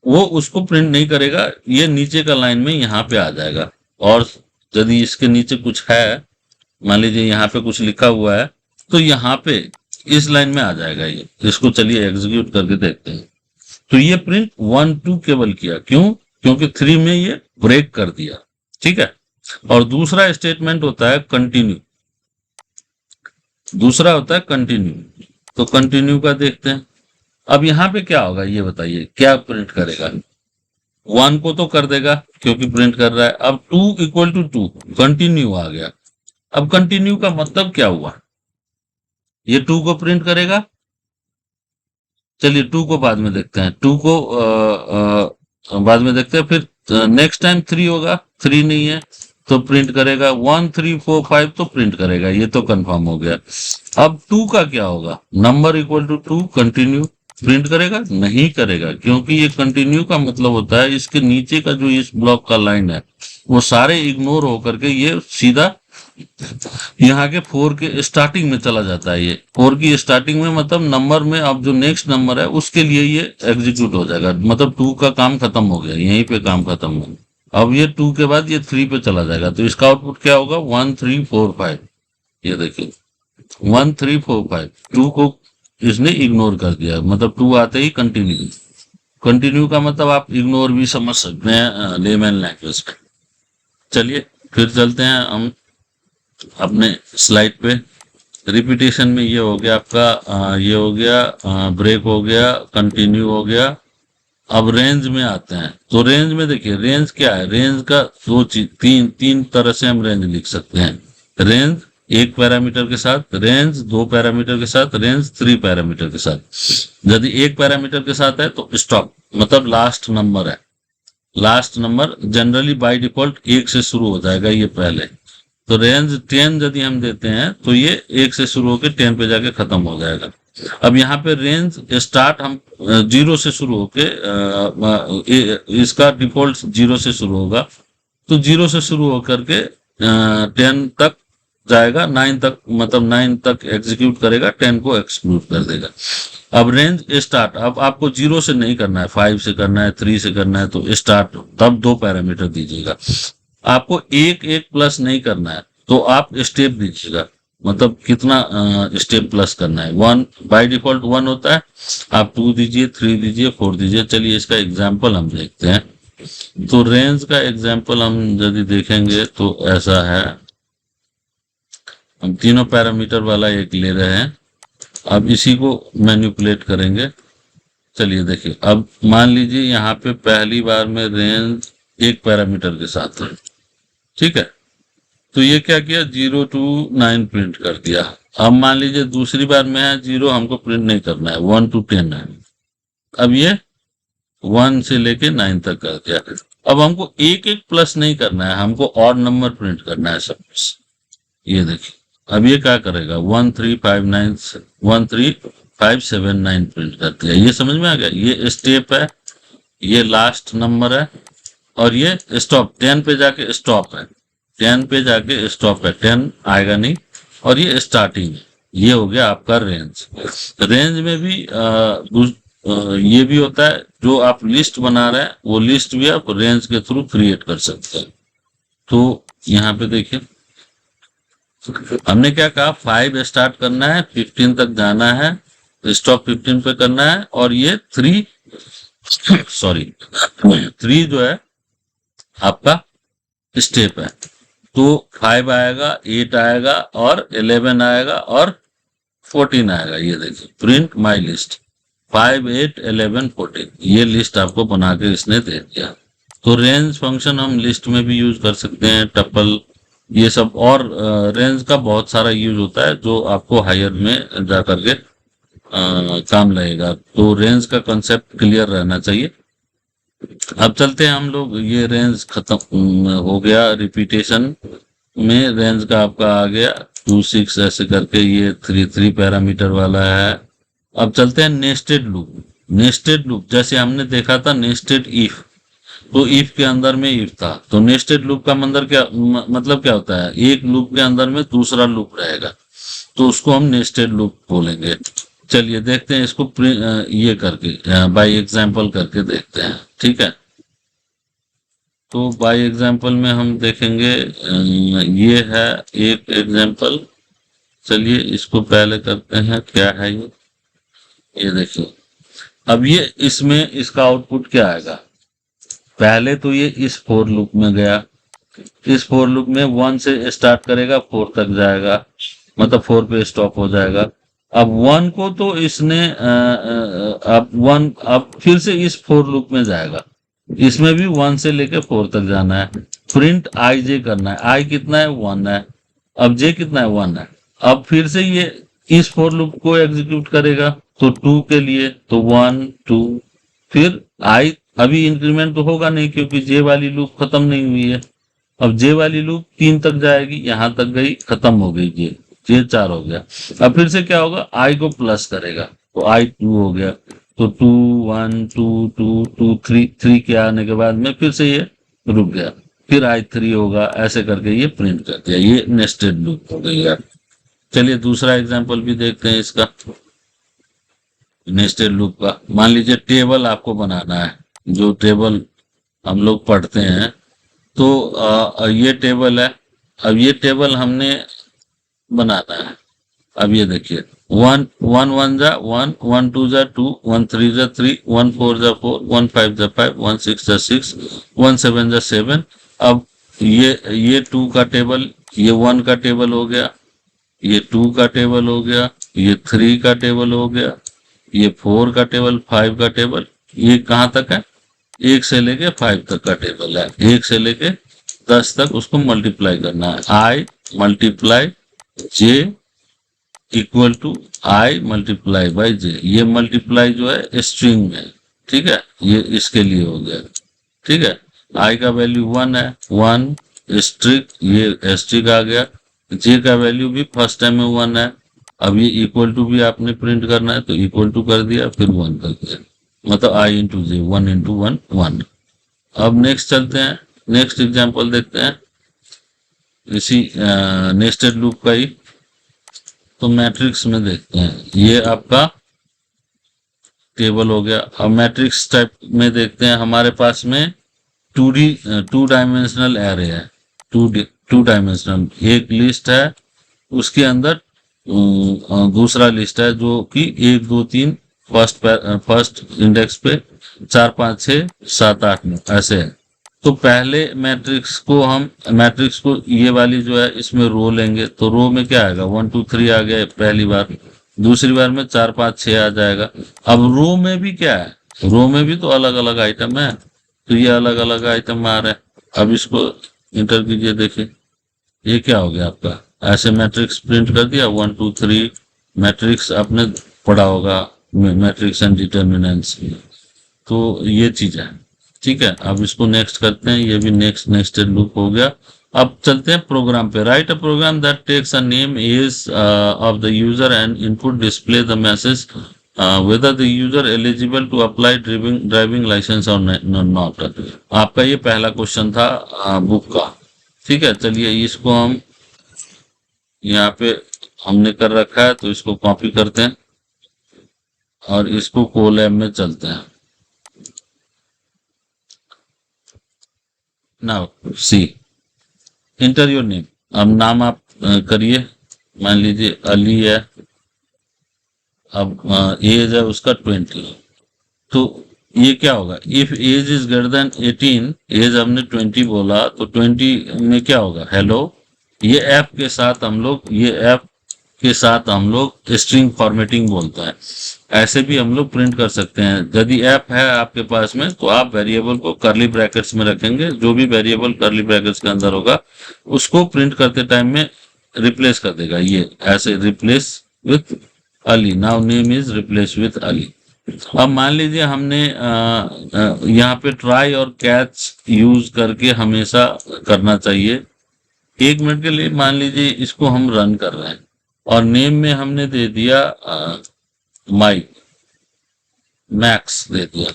वो उसको प्रिंट नहीं करेगा, ये नीचे का लाइन में यहाँ पे आ जाएगा। और यदि इसके नीचे कुछ है, मान लीजिए यहाँ पे कुछ लिखा हुआ है, तो यहाँ पे इस लाइन में आ जाएगा ये। इसको चलिए एग्जीक्यूट करके देखते हैं। तो ये प्रिंट 1 2 केवल किया, क्यों, क्योंकि 3 में ये ब्रेक कर दिया। ठीक है, और दूसरा स्टेटमेंट होता है कंटिन्यू, दूसरा होता है कंटिन्यू। तो कंटिन्यू का देखते हैं। अब यहाँ पे क्या होगा ये बताइए, क्या प्रिंट करेगा, 1 को तो कर देगा क्योंकि प्रिंट कर रहा है। अब 2 इक्वल टू 2, कंटिन्यू आ गया। अब कंटिन्यू का मतलब क्या हुआ, ये 2 को प्रिंट करेगा। चलिए 2 को बाद में देखते हैं, 2 को बाद में देखते हैं। फिर नेक्स्ट टाइम 3 होगा, 3 नहीं है तो प्रिंट करेगा। 1 3 4 5 तो प्रिंट करेगा, ये तो कंफर्म हो गया। अब 2 का क्या होगा, number equal to 2, continue, print करेगा, नहीं करेगा, क्योंकि ये कंटिन्यू का मतलब होता है इसके नीचे का जो इस ब्लॉक का लाइन है वो सारे इग्नोर होकर के ये सीधा यहाँ के 4 के स्टार्टिंग में चला जाता है। ये 4 की स्टार्टिंग में मतलब नंबर में अब जो नेक्स्ट नंबर है उसके लिए ये एग्जीक्यूट हो जाएगा, मतलब 2 का काम खत्म हो गया, यहीं पे काम खत्म हो गया। अब ये 2 के बाद ये 3 पे चला जाएगा, तो इसका आउटपुट क्या होगा 1 3 4 5। ये देखिए 1 3 4 5, 2 को इसने इग्नोर कर दिया, मतलब 2 आते ही कंटिन्यू। कंटिन्यू का मतलब आप इग्नोर भी समझ सकते हैं लेमैन लैंग्वेज में। चलिए फिर चलते हैं हम अपने स्लाइड पे। रिपीटेशन में ये हो गया आपका, ये हो गया, ब्रेक हो गया, कंटिन्यू हो गया। अब रेंज में आते हैं। तो रेंज में देखिए, रेंज क्या है, रेंज का दो चीज, तीन तरह से हम रेंज लिख सकते हैं। रेंज 1 पैरामीटर के साथ, रेंज 2 पैरामीटर के साथ, रेंज 3 पैरामीटर के साथ। यदि 1 पैरामीटर के साथ है तो स्टॉप, मतलब लास्ट नंबर है। Last number generally by default 1 से शुरू हो जाएगा ये पहले। तो रेंज 10 यदि हम देते हैं तो ये 1 से शुरू होकर 10 पे जाके खत्म हो जाएगा। अब यहाँ पे रेंज स्टार्ट हम 0 से शुरू होके, इसका डिफॉल्ट 0 से शुरू होगा, तो 0 से शुरू होकर के 10 तक जाएगा, 9 तक, मतलब 9 तक एग्जीक्यूट करेगा, 10 को एक्सक्लूड कर देगा। अब रेंज स्टार्ट, अब आपको 0 से नहीं करना है, 5 से करना है, 3 से करना है, तो स्टार्ट तब 2 पैरामीटर दीजिएगा। आपको एक प्लस नहीं करना है तो आप स्टेप दीजिएगा, मतलब कितना स्टेप प्लस करना है। 1 बाय डिफॉल्ट 1 होता है, आप 2 दीजिए, 3 दीजिए, 4 दीजिए। चलिए इसका एग्जाम्पल हम देखते हैं। तो रेंज का एग्जाम्पल हम यदि देखेंगे तो ऐसा है, हम तीनों पैरामीटर वाला एक ले रहे हैं। अब इसी को मैनिपुलेट करेंगे। चलिए देखिए, अब मान लीजिए यहाँ पे पहली बार में रेंज 1 पैरामीटर के साथ है, ठीक है, तो ये क्या किया 0 to 9 प्रिंट कर दिया। अब मान लीजिए दूसरी बार में है 0, हमको प्रिंट नहीं करना है, 1 to 10 है। अब ये 1 से लेके 9 तक कर दिया। अब हमको एक प्लस नहीं करना है, हमको ऑड नंबर प्रिंट करना है सब कुछ। ये देखिए अब ये क्या करेगा 1 3 5 9 1 3 5 7 9 प्रिंट कर दिया। ये समझ में आ गया, ये स्टेप है, ये लास्ट नंबर है, और ये स्टॉप 10 पे जाके स्टॉप है, 10 पे जाके स्टॉप है, 10 आएगा नहीं, और ये स्टार्टिंग है। ये हो गया आपका रेंज। रेंज में भी ये भी होता है, जो आप लिस्ट बना रहे हैं वो लिस्ट भी आप रेंज के थ्रू क्रिएट कर सकते हैं। तो यहाँ पे देखिए हमने क्या कहा, 5 स्टार्ट करना है, 15 तक जाना है, स्टॉप 15 पे करना है, और ये 3 जो है आपका स्टेप है। तो 5 आएगा, 8 आएगा और 11 आएगा और 14 आएगा। ये देखिए प्रिंट माई लिस्ट 5, 8, 11, 14, ये लिस्ट आपको बना के इसने दे दिया। तो रेंज फंक्शन हम लिस्ट में भी यूज कर सकते हैं, टपल ये सब, और रेंज का बहुत सारा यूज होता है जो आपको हायर में जा करके काम लगेगा। तो रेंज का कंसेप्ट क्लियर रहना चाहिए। अब चलते हैं हम लोग, ये रेंज खत्म हो गया, रिपीटेशन में रेंज का आपका आ गया 2, 6 ऐसे करके, ये 3 पैरामीटर वाला है। अब चलते हैं नेस्टेड लूप। नेस्टेड लूप जैसे हमने देखा था नेस्टेड इफ, तो इफ के अंदर में इफ था, तो नेस्टेड लूप का मतलब क्या होता है, एक लूप के अंदर में दूसरा लूप रहेगा, तो उसको हम नेस्टेड लूप बोलेंगे। चलिए देखते हैं इसको ये करके बाय एग्जांपल करके देखते हैं, ठीक है। तो बाय एग्जांपल में हम देखेंगे, ये है एक एग्जांपल। चलिए इसको पहले करते हैं, क्या है ये देखिए। अब ये इसमें इसका आउटपुट क्या आएगा, पहले तो ये इस फोर लूप में गया, इस फोर लूप में 1 से स्टार्ट करेगा 4 तक जाएगा, मतलब 4 पे स्टॉप हो जाएगा। अब 1 को तो इसने अब फिर से इस फोर लूप में जाएगा, इसमें भी 1 से लेकर 4 तक जाना है। प्रिंट आई जे करना है, आई कितना है 1 है, अब जे कितना है 1 है। अब फिर से ये इस फोर लूप को एग्जीक्यूट करेगा, तो 2 के लिए तो 1 2, फिर आई अभी इंक्रीमेंट तो होगा नहीं क्योंकि जे वाली लूप खत्म नहीं हुई है। अब जे वाली लूप 3 तक जाएगी, यहां तक गई, खत्म हो गई, जे 4 हो गया। अब फिर से क्या होगा, आई को प्लस करेगा, तो आई 2 हो गया, तो 2 1 2 2 2 3, 3 के आने के बाद में फिर से ये रुक गया, फिर आई 3 होगा, ऐसे करके ये प्रिंट कर दिया। ये नेस्टेड लूप हो गई यार। चलिए दूसरा एग्जांपल भी देखते हैं इसका, नेस्टेड लूप का। मान लीजिए टेबल आपको बनाना है, जो टेबल हम लोग पढ़ते हैं, तो ये टेबल है। अब ये टेबल हमने बनाना है। अब ये देखिए 1 1 1 जा 1, 1 2 जा 2, 1 3 जा 3, 1 4 जा 4, 1 5 जा 5, 1 6 जा 6, 1 7 जा 7। अब ये 2 का टेबल, ये 1 का टेबल हो गया, ये 2 का टेबल हो गया, ये 3 का टेबल हो गया, ये 4 का टेबल, 5 का टेबल। ये कहाँ तक है, 1 से लेके 5 तक का टेबल है, 1 से लेके 10 तक उसको मल्टीप्लाई करना है। I multiply j equal to i multiply by j. ये मल्टीप्लाई जो है स्ट्रिंग में, ठीक है, ये इसके लिए हो गया, ठीक है। आई का वैल्यू 1 है, 1 स्ट्रिक, ये स्ट्रिक आ गया। जे का वैल्यू भी फर्स्ट टाइम में 1 है। अब ये इक्वल टू भी आपने प्रिंट करना है, तो इक्वल टू कर दिया, फिर 1 कर दिया, मतलब आई इंटू जे, 1 इंटू 1 1। अब नेक्स्ट चलते हैं, नेक्स्ट एग्जांपल देखते हैं इसी नेस्टेड लूप का ही। तो मैट्रिक्स में देखते हैं, ये आपका टेबल हो गया। अब मैट्रिक्स टाइप में देखते हैं, हमारे पास में 2 डायमेंशनल एरे है, 2 डायमेंशनल, एक लिस्ट है, उसके अंदर दूसरा लिस्ट है जो कि 1 2 3 फर्स्ट इंडेक्स पे 4 5 6 7 8 9 ऐसे है। तो पहले मैट्रिक्स को ये वाली जो है इसमें रो लेंगे, तो रो में क्या आएगा 1 2 3 आ गया पहली बार, दूसरी बार में 4 5 6 आ जाएगा। अब रो में भी क्या है, रो में भी तो अलग अलग आइटम है, तो ये अलग अलग आइटम आ रहे हैं। अब इसको इंटर कीजिए, देखिए ये क्या हो गया आपका, ऐसे मैट्रिक्स प्रिंट कर दिया 1 2 3। मैट्रिक्स आपने पढ़ा होगा, मैट्रिक्स एंड डिटर्मिनेंट्स, तो ये चीज है, ठीक है। अब इसको नेक्स्ट करते हैं, ये भी नेक्स्टेड लूप हो गया। अब चलते हैं प्रोग्राम पे। Write a program that takes a name age of the user and input display the message whether the user eligible to apply driving licence और नॉट। आपका ये पहला क्वेश्चन था बुक का, ठीक है। चलिए इसको हम यहाँ पे हमने कर रखा है, तो इसको कॉपी करते हैं और इसको कोलैब में चलते हैं। Now C inter your name. अब नाम आप करिए, मान लीजिए अली है। अब एज है उसका 20, तो ये क्या होगा, if age is greater than 18, age हमने 20 बोला तो 20 में क्या होगा, हेलो। ये ऐप के साथ हम लोग, ये ऐप के साथ हम लोग स्ट्रिंग फॉर्मेटिंग बोलते हैं। ऐसे भी हम लोग प्रिंट कर सकते हैं। यदि ऐप है आपके पास में तो आप वेरिएबल को करली ब्रैकेट्स में रखेंगे, जो भी वेरिएबल करली ब्रैकेट्स के अंदर होगा उसको प्रिंट करते टाइम में रिप्लेस कर देगा। ये ऐसे replace with Ali, now name is replace with Ali. अब मान लीजिए हमने यहाँ पे ट्राई और कैच यूज करके हमेशा करना चाहिए। 1 मिनट के लिए मान लीजिए इसको हम रन कर रहे हैं और नेम में हमने दे दिया माइक, मैक्स दे दिया,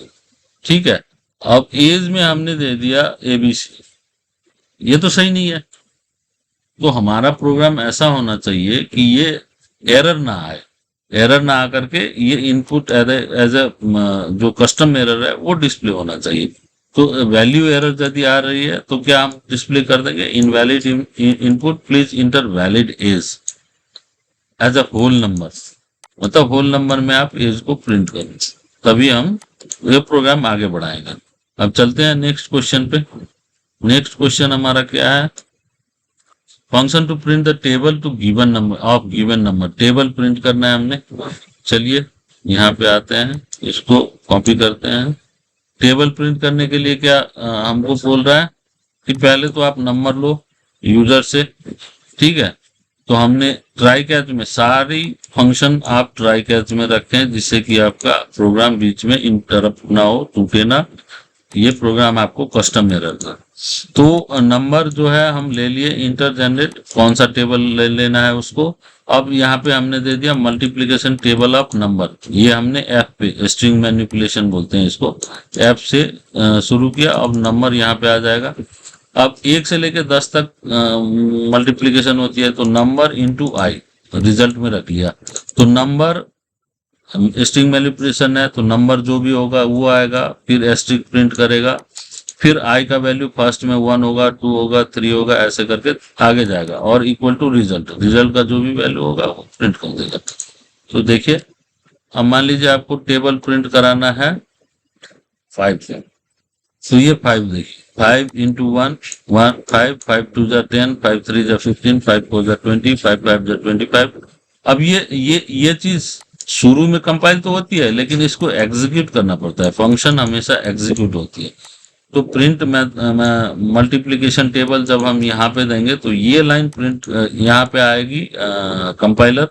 ठीक है। अब एज में हमने दे दिया एबीसी, ये तो सही नहीं है। तो हमारा प्रोग्राम ऐसा होना चाहिए कि ये एरर ना आए, एरर ना आकर के ये इनपुट एज ए जो कस्टम एरर है वो डिस्प्ले होना चाहिए। तो वैल्यू एरर यदि आ रही है तो क्या हम डिस्प्ले कर देंगे, invalid input please enter valid age as a whole number, मतलब होल नंबर में आप एज को प्रिंट करें, तभी हम ये प्रोग्राम आगे बढ़ाएंगे। अब चलते हैं नेक्स्ट क्वेश्चन पे। नेक्स्ट क्वेश्चन हमारा क्या है, function to print the table to given number of given number, table print करना है हमने। चलिए यहाँ पे आते हैं, इसको कॉपी करते हैं। टेबल प्रिंट करने के लिए क्या हमको बोल रहा है कि पहले तो आप नंबर लो यूजर से, ठीक है। तो हमने ट्राई कैच में सारी फंक्शन आप ट्राई कैच में रखें जिससे कि आपका प्रोग्राम बीच में इंटरप्ट ना हो, टूटे ना। ये प्रोग्राम आपको कस्टम एरर था। तो नंबर जो है हम ले लिए, इंटर जनरेट कौन सा टेबल ले लेना है उसको। अब यहाँ पे हमने दे दिया मल्टीप्लिकेशन टेबल ऑफ नंबर, ये हमने एफ पे, स्ट्रिंग मैनिपुलेशन बोलते हैं इसको, एफ से शुरू किया। अब नंबर यहाँ पे आ जाएगा। अब 1 से लेकर 10 तक मल्टीप्लिकेशन होती है तो नंबर इंटू आई रिजल्ट में रख लिया। तो नंबर स्ट्रिंग मैनिपुलेशन है तो नंबर जो भी होगा वो आएगा, फिर एस्ट्रिक प्रिंट करेगा, फिर आई का वैल्यू फर्स्ट में 1 होगा, 2 होगा, 3 होगा, ऐसे करके आगे जाएगा और इक्वल टू रिजल्ट, रिजल्ट का जो भी वैल्यू होगा वो प्रिंट कर देगा। तो देखिए अब मान लीजिए आपको टेबल प्रिंट कराना है 5 से, तो ये 5 देखिए, 5 इंटू 1 1 5, 5 2 जा 10, 5 3 जा 15, 5 4 जा 20, 5 5 जा 25। अब ये चीज शुरू में कंपाइल तो होती है लेकिन इसको एग्जीक्यूट करना पड़ता है, फंक्शन हमेशा एग्जीक्यूट होती है। तो प्रिंट मल्टीप्लिकेशन टेबल जब हम यहाँ पे देंगे तो ये लाइन प्रिंट यहाँ पे आएगी, कंपाइलर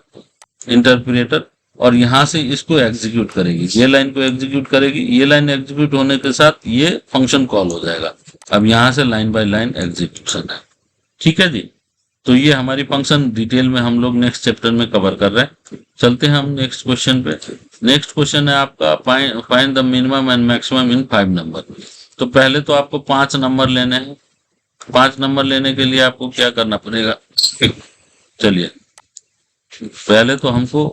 इंटरप्रेटर, और यहाँ से इसको एग्जीक्यूट करेगी, ये लाइन को एग्जीक्यूट करेगी। ये लाइन एग्जीक्यूट होने के साथ ये फंक्शन कॉल हो जाएगा। अब यहाँ से लाइन बाय लाइन एग्जीक्यूशन है, ठीक है जी। तो ये हमारी फंक्शन डिटेल में हम लोग नेक्स्ट चैप्टर में कवर कर रहे हैं। चलते हैं हम नेक्स्ट क्वेश्चन पे। नेक्स्ट क्वेश्चन है आपका find the minimum and maximum in 5 number. तो पहले तो आपको 5 नंबर लेने हैं। 5 नंबर लेने के लिए आपको क्या करना पड़ेगा, चलिए पहले तो हमको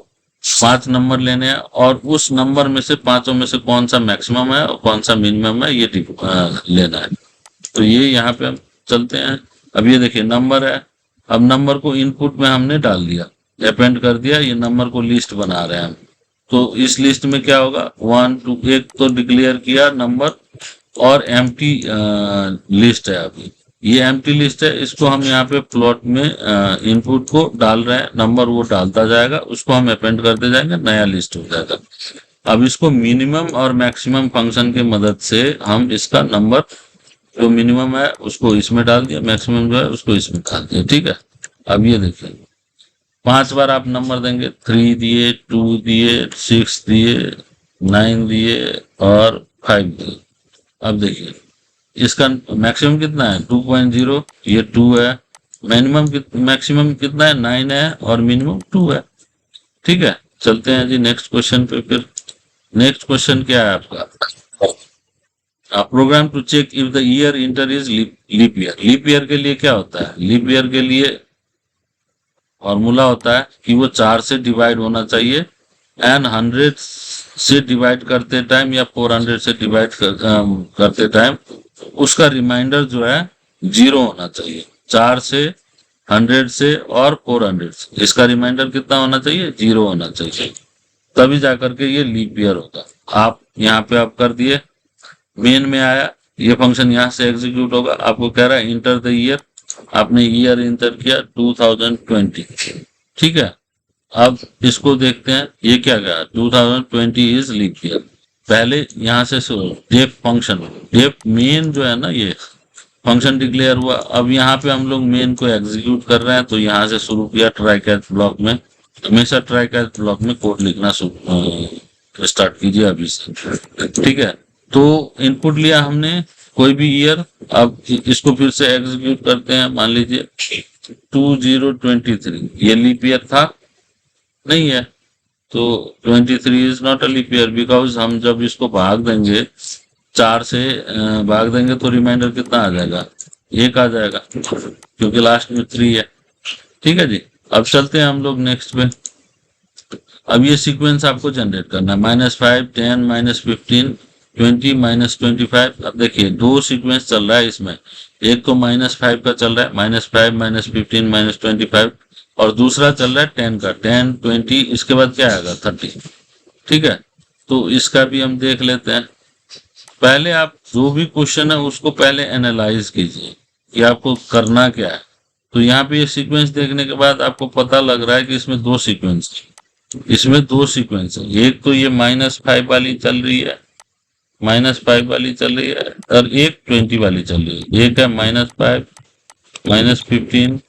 5 नंबर लेने हैं और उस नंबर में से पांचों में से कौन सा मैक्सिमम है और कौन सा मिनिमम है ये लेना है। तो ये यहाँ पे हम चलते हैं। अब ये देखिए नंबर है, अब नंबर को इनपुट में हमने डाल दिया, अपेंड कर दिया, ये नंबर को लिस्ट बना रहे हैं हम। तो इस लिस्ट में क्या होगा, 1 2 एक तो डिक्लेयर किया नंबर और एम्प्टी लिस्ट है। अभी ये एम्प्टी लिस्ट है, इसको हम यहाँ पे प्लॉट में इनपुट को डाल रहे हैं, नंबर वो डालता जाएगा, उसको हम अपेंड करते जाएंगे, नया लिस्ट हो जाएगा। अब इसको मिनिमम और मैक्सिमम फंक्शन की मदद से हम इसका नंबर जो मिनिमम है उसको इसमें डाल दिया, मैक्सिमम जो है उसको इसमें डाल दिया, ठीक है। अब ये देखिए 5 बार आप नंबर देंगे, 3 दिए, 2 दिए, 6 दिए, 9 दिए और 5 दिए। अब देखिए इसका मैक्सिमम कितना है 2.0, ये 2 है। मिनिमम मैक्सिमम कितना है 9 है और मिनिमम 2 है, ठीक है। चलते हैं जी नेक्स्ट क्वेश्चन पे। फिर नेक्स्ट क्वेश्चन क्या है आपका, program to check if the year enter is leap year. Leap year के लिए क्या होता है, लीप ईयर के लिए फॉर्मूला होता है कि वो 4 से डिवाइड होना चाहिए एंड 100 से डिवाइड करते टाइम या 400 से डिवाइड करते टाइम उसका रिमाइंडर जो है 0 होना चाहिए। 4 से 100 से और 400 से इसका रिमाइंडर कितना होना चाहिए, 0 होना चाहिए। तभी जाकर के ये लीप ईयर होगा। आप यहाँ पे आप कर दिए, मेन में आया, ये फंक्शन यहाँ से एग्जीक्यूट होगा, आपको कह रहा है इंटर द ईयर, आपने ईयर इंटर किया 2020, ठीक है। अब इसको देखते हैं ये क्या गया, 2020 इज लीप ईयर। पहले यहाँ से डेफ फंक्शन, डेफ मेन जो है ना, ये फंक्शन डिक्लेयर हुआ। अब यहाँ पे हम लोग मेन को एग्जीक्यूट कर रहे हैं, तो यहाँ से शुरू किया ट्राई कैच ब्लॉक में। हमेशा ट्राई कैच ब्लॉक में कोड लिखना स्टार्ट कीजिए अभी से, ठीक है। तो इनपुट लिया हमने कोई भी ईयर, अब इसको फिर से एग्जीक्यूट करते हैं। मान लीजिए 2023, ये लीप ईयर था नहीं है, तो 23 is not a leap year, because हम जब इसको भाग देंगे 4 से भाग देंगे तो रिमाइंडर कितना आ जाएगा, 1 आ जाएगा, क्योंकि लास्ट में 3 है, ठीक है जी। अब चलते हैं हम लोग नेक्स्ट पे। अब ये सीक्वेंस आपको जनरेट करना है, -5, 10, -15, 20, -25। अब देखिए 2 सीक्वेंस चल रहा है इसमें, एक तो -5 का चल रहा है, -5, -15, -25, और दूसरा चल रहा है 10 का, 10, 20, इसके बाद क्या आएगा 30, ठीक है। तो इसका भी हम देख लेते हैं। पहले आप जो भी क्वेश्चन है उसको पहले एनालाइज कीजिए कि आपको करना क्या है। तो यहाँ पे ये सीक्वेंस देखने के बाद आपको पता लग रहा है कि इसमें 2 सीक्वेंस है, इसमें 2 सीक्वेंस है। एक तो ये -5 वाली चल रही है, -5 वाली चल रही है, और एक 20 वाली चल रही है। एक है -5, -15,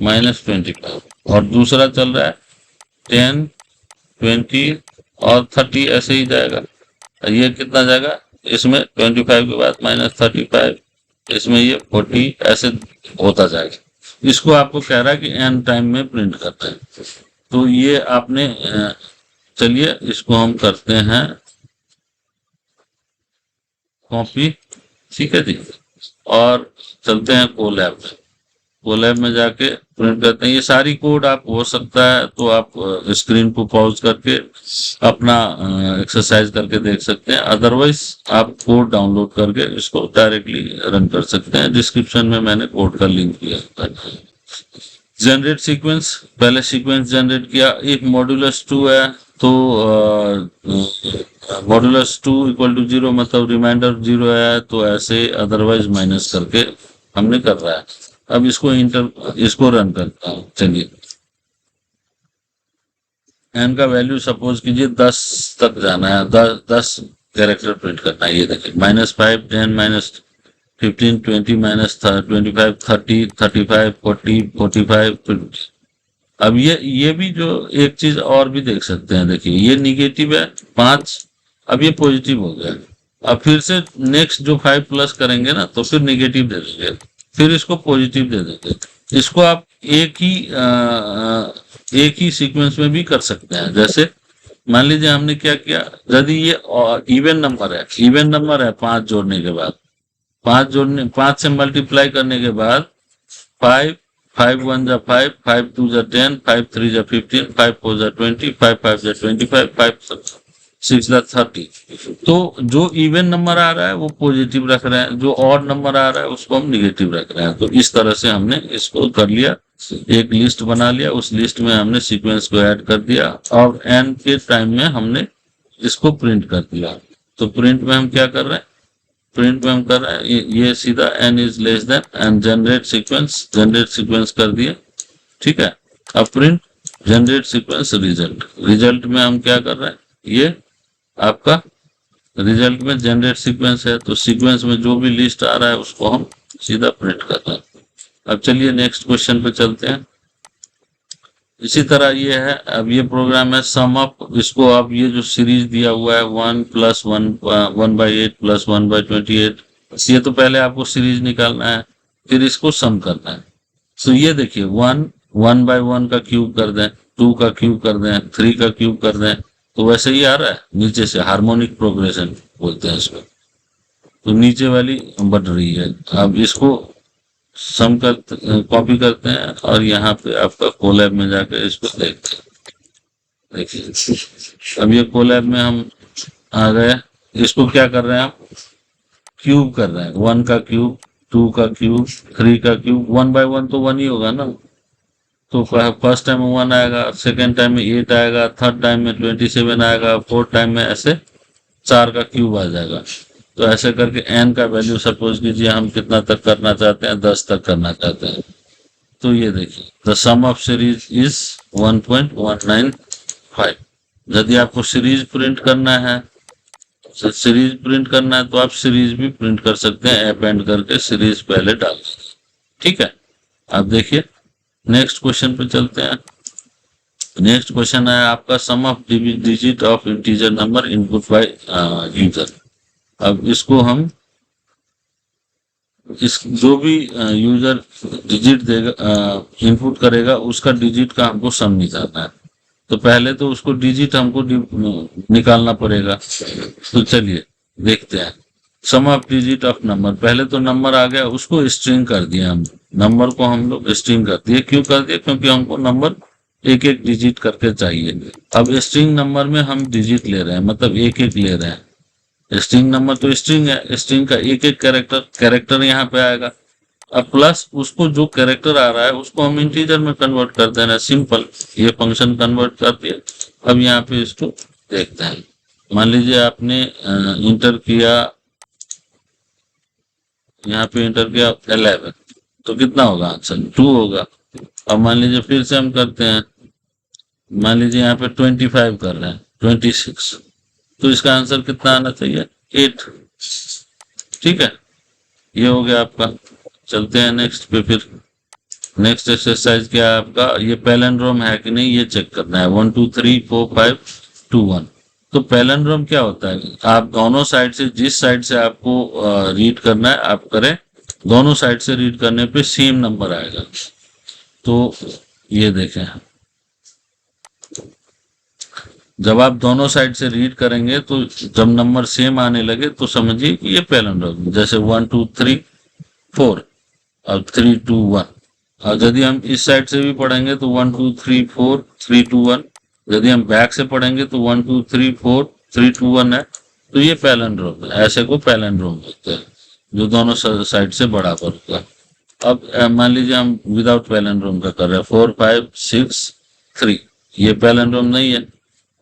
-25, और दूसरा चल रहा है 10, 20 और 30, ऐसे ही जाएगा। ये कितना जाएगा, इसमें 25 के बाद -35, इसमें ये 40, ऐसे होता जाएगा। इसको आपको कह रहा है कि एन टाइम में प्रिंट करना है। तो ये आपने चलिए इसको हम करते हैं कॉपी, ठीक है जी, और चलते हैं कोलैब में। कोलैब में जाके प्रिंट करते हैं। ये सारी कोड आप हो सकता है तो आप स्क्रीन को पॉज करके अपना एक्सरसाइज करके देख सकते हैं, अदरवाइज आप कोड डाउनलोड करके इसको डायरेक्टली रन कर सकते हैं। डिस्क्रिप्शन में मैंने कोड का लिंक दिया है। जनरेट सीक्वेंस, पहले सीक्वेंस जनरेट किया। इफ मॉड्यूलस 2 है तो मॉड्यूलस 2 इक्वल टू 0, मतलब रिमाइंडर 0 है तो ऐसे, अदरवाइज माइनस करके हमने कर रहा है। अब इसको रन करता हूँ। चलिए, एन का वैल्यू सपोज कीजिए 10 तक जाना है, 10 कैरेक्टर प्रिंट करना है। ये देखिए -5, 10, -15, 20, -25, 30, 35, 40, 45, 50। अब ये भी जो एक चीज और भी देख सकते हैं, देखिए ये निगेटिव है 5, अब ये पॉजिटिव हो गया। अब फिर से नेक्स्ट जो 5 प्लस करेंगे ना, तो फिर निगेटिव दे देंगे, फिर इसको पॉजिटिव दे देंगे। इसको आप एक ही सीक्वेंस में भी कर सकते हैं। जैसे मान लीजिए हमने क्या किया, यदि ये इवन नंबर है 5 जोड़ने के बाद, 5 से मल्टीप्लाई करने के बाद 5, 5 1 जा 5, 5 2 जा 10, 5 3 जा 15, 5 4 जा 20, 5 5 जा 25, 5 6 जा 30। तो जो इवन नंबर आ रहा है वो पॉजिटिव रख रहे हैं, जो ऑड नंबर आ रहा है उसको हम निगेटिव रख रहे हैं। तो इस तरह से हमने इसको कर लिया, एक लिस्ट बना लिया, उस लिस्ट में हमने सीक्वेंस को ऐड कर दिया, और एन के टाइम में हमने इसको प्रिंट कर दिया। तो प्रिंट में हम क्या कर रहे हैं, प्रिंट में हम कर रहे हैं ये सीधा n is less then and generate sequence कर दिए, ठीक है। अब प्रिंट जनरेट सीक्वेंस रिजल्ट में हम क्या कर रहे हैं, ये आपका रिजल्ट में जनरेट सीक्वेंस है, तो सीक्वेंस में जो भी लिस्ट आ रहा है उसको हम सीधा प्रिंट कर रहे हैं। अब चलिए नेक्स्ट क्वेश्चन पे चलते हैं। इसी तरह ये है, अब ये प्रोग्राम है सम अप। इसको अब ये जो सीरीज दिया हुआ है 1 + 1 1/8 + 1/28, ये तो पहले आपको सीरीज निकालना है, फिर इसको सम करना है। तो ये देखिए 1 का क्यूब कर दें, 2 का क्यूब कर दें, 3 का क्यूब कर दें, तो वैसे ही आ रहा है नीचे से, हार्मोनिक प्रोग्रेशन बोलते हैं इसको। तो नीचे वाली बढ़ रही है। अब इसको सम कर कॉपी करते हैं और यहाँ पे आपका कोलैब में जाकर इसको देखते हैं। देखिए अब ये कोलैब में हम आ गए। इसको क्या कर रहे हैं आप, क्यूब कर रहे हैं, 1 का क्यूब, 2 का क्यूब, 3 का क्यूब। 1/1 तो 1 ही होगा ना, तो फर्स्ट टाइम में 1 आएगा, सेकेंड टाइम में 8 आएगा, थर्ड टाइम में 27 आएगा, फोर्थ टाइम में ऐसे 4 का क्यूब आ जाएगा। तो ऐसे करके n का वैल्यू सपोज कीजिए हम कितना तक करना चाहते हैं, 10 तक करना चाहते हैं। तो ये देखिए the sum of series is 1.195। यदि आपको सीरीज प्रिंट करना है, तो आप सीरीज भी प्रिंट कर सकते हैं, अपेंड करके सीरीज पहले डाल दीजिए। ठीक है, आप देखिए नेक्स्ट क्वेश्चन पे चलते हैं। नेक्स्ट क्वेश्चन है आपका sum of digit of integer number input by user. अब इसको हम इस जो भी यूजर डिजिट देगा, इनपुट करेगा, उसका डिजिट का हमको सम निकालना है। तो पहले तो उसको डिजिट हमको निकालना पड़ेगा। तो चलिए देखते हैं सम ऑफ डिजिट ऑफ नंबर। पहले तो नंबर आ गया, उसको स्ट्रिंग कर दिया हम, नंबर को हम लोग स्ट्रिंग कर दिए। क्यों कर दिए? क्योंकि हमको नंबर एक एक डिजिट करके चाहिए। अब स्ट्रिंग नंबर में हम डिजिट ले रहे हैं, मतलब एक एक ले रहे हैं। स्ट्रिंग नंबर तो स्ट्रिंग है, स्ट्रिंग का एक एक कैरेक्टर यहाँ पे आएगा। अब प्लस उसको जो कैरेक्टर आ रहा है उसको हम इंटीजर में कन्वर्ट कर देना, सिंपल। ये फंक्शन कन्वर्ट कर दिया। अब यहाँ पे इसको देखते हैं। मान लीजिए आपने इंटर किया, यहाँ पे इंटर किया 11, तो कितना होगा आंसर? 2 होगा। अब मान लीजिए फिर से हम करते हैं, मान लीजिए यहाँ पे 25 कर रहे हैं, 26, तो इसका आंसर कितना आना चाहिए? 8। ठीक है, ये हो गया आपका। चलते हैं नेक्स्ट पे। फिर नेक्स्ट एक्सरसाइज क्या है आपका? ये पैलिंड्रोम है कि नहीं ये चेक करना है। 1 2 3 4 5 2 1। तो पैलिंड्रोम क्या होता है? आप दोनों साइड से, जिस साइड से आपको रीड करना है आप करें, दोनों साइड से रीड करने पे सेम नंबर आएगा। तो ये देखें, जब आप दोनों साइड से रीड करेंगे तो जब नंबर सेम आने लगे तो समझिए कि ये पैलिंड्रोम। जैसे 1 2 3 4 और 3 2 1। और यदि हम इस साइड से भी पढ़ेंगे तो 1 2 3 4 3 2 1। यदि हम बैक से पढ़ेंगे तो 1 2 3 4 3 2 1 है। तो ये पैलिंड्रोम है, ऐसे को पैलिंड्रोम बोलते हैं, जो दोनों साइड से बराबर होगा। अब मान लीजिए हम विदाउट पैलिंड्रोम का कर रहे हैं, 4 5 6 3। ये पैलिंड्रोम नहीं है।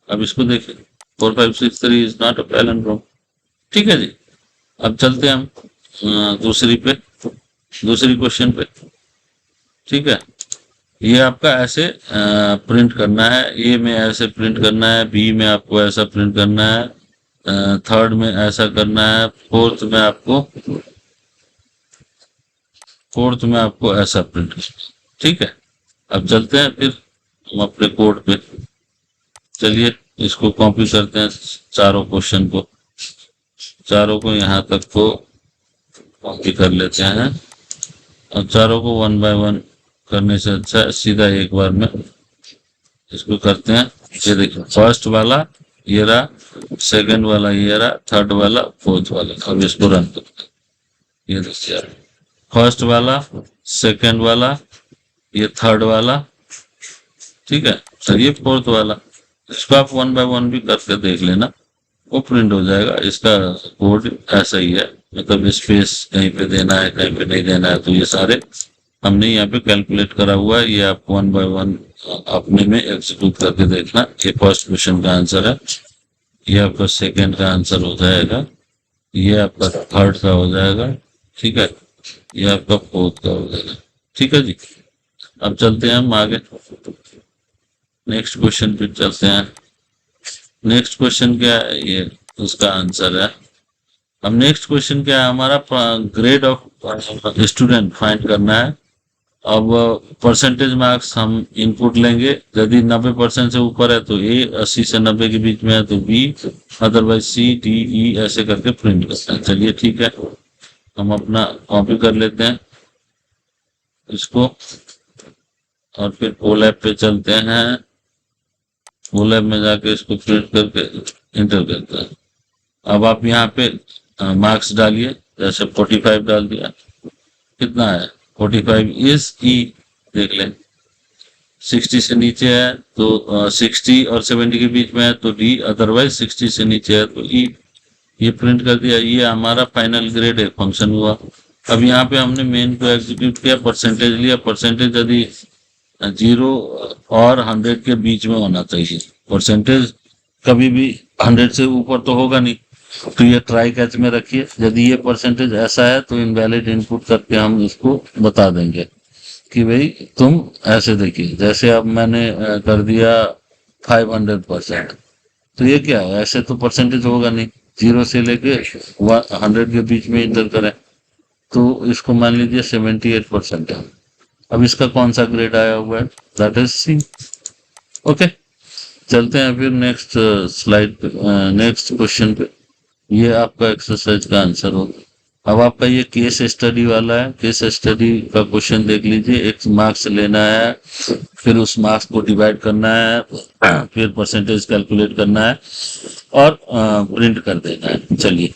अब इसको देखिए, 4 5 6 3 इज नॉट अ पैलिंड्रोम। ठीक है जी। अब चलते हैं हम दूसरी क्वेश्चन पे। ठीक है, ये आपका ऐसे प्रिंट करना है। ए में ऐसे प्रिंट करना है, बी में आपको ऐसा प्रिंट करना है, थर्ड में ऐसा करना है, फोर्थ में आपको ऐसा प्रिंट करना है। ठीक है, अब चलते हैं फिर हम अपने कोड पे। चलिए इसको कॉपी करते हैं, चारों क्वेश्चन को, चारों को यहाँ तक को कॉपी कर लेते हैं। अब चारों को 1 बाय 1 करने से अच्छा है सीधा एक बार में इसको करते हैं। ये देखिए, फर्स्ट वाला ये रहा, सेकंड वाला ये रहा, थर्ड वाला, फोर्थ वाला। अब इसको रन करते हैं। ये देखिए, फर्स्ट वाला, सेकंड वाला, ये थर्ड वाला, ठीक है, सर ये फोर्थ वाला। इसको आप 1 बाय 1 भी करके देख लेना, वो प्रिंट हो जाएगा। इसका कोड ऐसा ही है, मतलब स्पेस कहीं पे देना है कहीं पे नहीं देना है। तो ये सारे हमने यहाँ पे कैलकुलेट करा हुआ है। ये आप 1 बाय 1 अपने में एग्जीक्यूट करके देखना। ये फर्स्ट क्वेश्चन का आंसर है, ये आपका सेकंड का आंसर हो जाएगा, ये आपका थर्ड का हो जाएगा, ठीक है, ये आपका फोर्थ का हो जाएगा। ठीक है जी। अब चलते हैं हम आगे, नेक्स्ट क्वेश्चन पे चलते हैं। नेक्स्ट क्वेश्चन क्या है? ये उसका आंसर है। अब नेक्स्ट क्वेश्चन क्या है हमारा? ग्रेड ऑफ स्टूडेंट फाइंड करना है। अब परसेंटेज मार्क्स हम इनपुट लेंगे। यदि 90% से ऊपर है तो ए, 80 से 90 के बीच में है तो B, otherwise C D E ऐसे करके प्रिंट करते हैं। चलिए ठीक है, हम अपना कॉपी कर लेते हैं इसको और फिर कोलैब पे चलते हैं। कोलैब में जाके इसको प्रिंट करके इंटर करते हैं। अब आप यहाँ पे मार्क्स डालिए, जैसे 45 डाल दिया, कितना है? 45 इज ई। देख लें, 60 से नीचे है तो 60 और 70 के बीच में है तो डी, अदरवाइज 60 से नीचे है तो ई। ये प्रिंट कर दिया। ये हमारा फाइनल ग्रेड एक फंक्शन हुआ। अब यहाँ पे हमने मेन को एग्जीक्यूट किया, परसेंटेज लिया। परसेंटेज यदि जीरो और 100 के बीच में होना चाहिए। परसेंटेज कभी भी 100 से ऊपर तो होगा नहीं, तो ये ट्राई कैच में रखिए। यदि ये परसेंटेज ऐसा है तो इनवैलिड इनपुट करके हम इसको बता देंगे कि भाई तुम ऐसे देखिए, जैसे अब मैंने कर दिया 500%, तो ये क्या है, ऐसे तो परसेंटेज होगा नहीं। 0 से लेके 100 के बीच में इंटर करें तो इसको मान लीजिए 78% है। अब इसका कौन सा ग्रेड आया हुआ है, दैट इज सी। ओके, चलते हैं फिर नेक्स्ट स्लाइड पे, नेक्स्ट क्वेश्चन पे। ये आपका एक्सरसाइज का आंसर होगा। अब आपका ये केस स्टडी वाला है, केस स्टडी का क्वेश्चन देख लीजिए। एक मार्क्स लेना है, फिर उस मार्क्स को डिवाइड करना है, फिर परसेंटेज कैलकुलेट करना है और प्रिंट कर देना है। चलिए,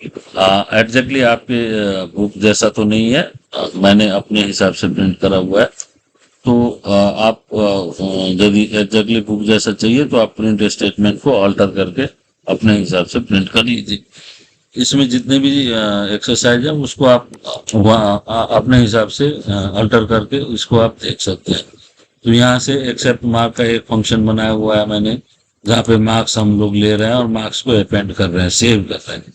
एग्जैक्टली आपके बुक जैसा तो नहीं है, मैंने अपने हिसाब से प्रिंट करा हुआ है। तो आप यदि एग्जैक्टली बुक जैसा चाहिए तो आप प्रिंट स्टेटमेंट को अल्टर करके अपने हिसाब से प्रिंट कर लीजिए। इसमें जितने भी एक्सरसाइज है उसको आप अपने हिसाब से अल्टर करके इसको आप देख सकते हैं। तो यहाँ से एक्सेप्ट मार्क का एक फंक्शन बनाया हुआ है मैंने, जहाँ पे मार्क्स हम लोग ले रहे हैं और मार्क्स को अपेंड कर रहे हैं, सेव कर रहे हैं,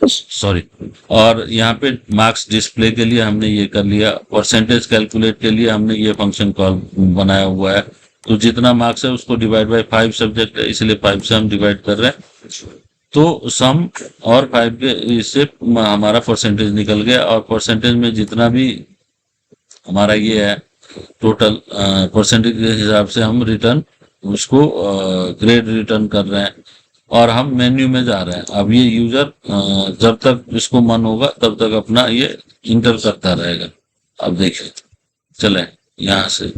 सॉरी। और यहाँ पे मार्क्स डिस्प्ले के लिए हमने ये कर लिया, परसेंटेज कैलकुलेट के लिए हमने ये फंक्शन कॉल बनाया हुआ है। तो जितना मार्क्स है उसको डिवाइड बाय 5 सब्जेक्ट है, इसलिए 5 से हम डिवाइड कर रहे हैं। तो सम और 5 के इससे हमारा परसेंटेज निकल गया, और परसेंटेज में जितना भी हमारा ये है टोटल परसेंटेज के हिसाब से हम रिटर्न उसको ग्रेड रिटर्न कर रहे हैं, और हम मेन्यू में जा रहे हैं। अब ये यूजर जब तक इसको मन होगा तब तक अपना ये इंटर करता रहेगा। अब देखिए, चले यहाँ से,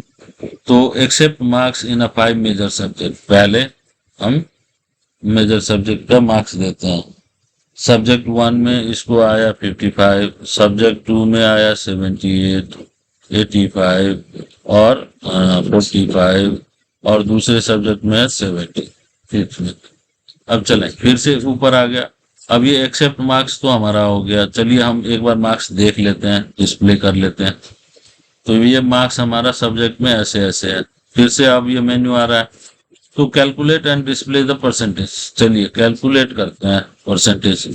तो except marks in a 5 major subject, पहले हम मेजर सब्जेक्ट का मार्क्स देते हैं। सब्जेक्ट 1 में इसको आया 55, सब्जेक्ट 2 में आया 78, 85 और 45, और दूसरे सब्जेक्ट में 70, 5th में। अब चलें, फिर से ऊपर आ गया। अब ये एक्सेप्ट मार्क्स तो हमारा हो गया। चलिए हम एक बार मार्क्स देख लेते हैं, डिस्प्ले कर लेते हैं। तो ये मार्क्स हमारा सब्जेक्ट में ऐसे ऐसे है। फिर से अब ये मेन्यू आ रहा है, तो calculate and display the percentage. चलिए कैलकुलेट करते हैं परसेंटेज।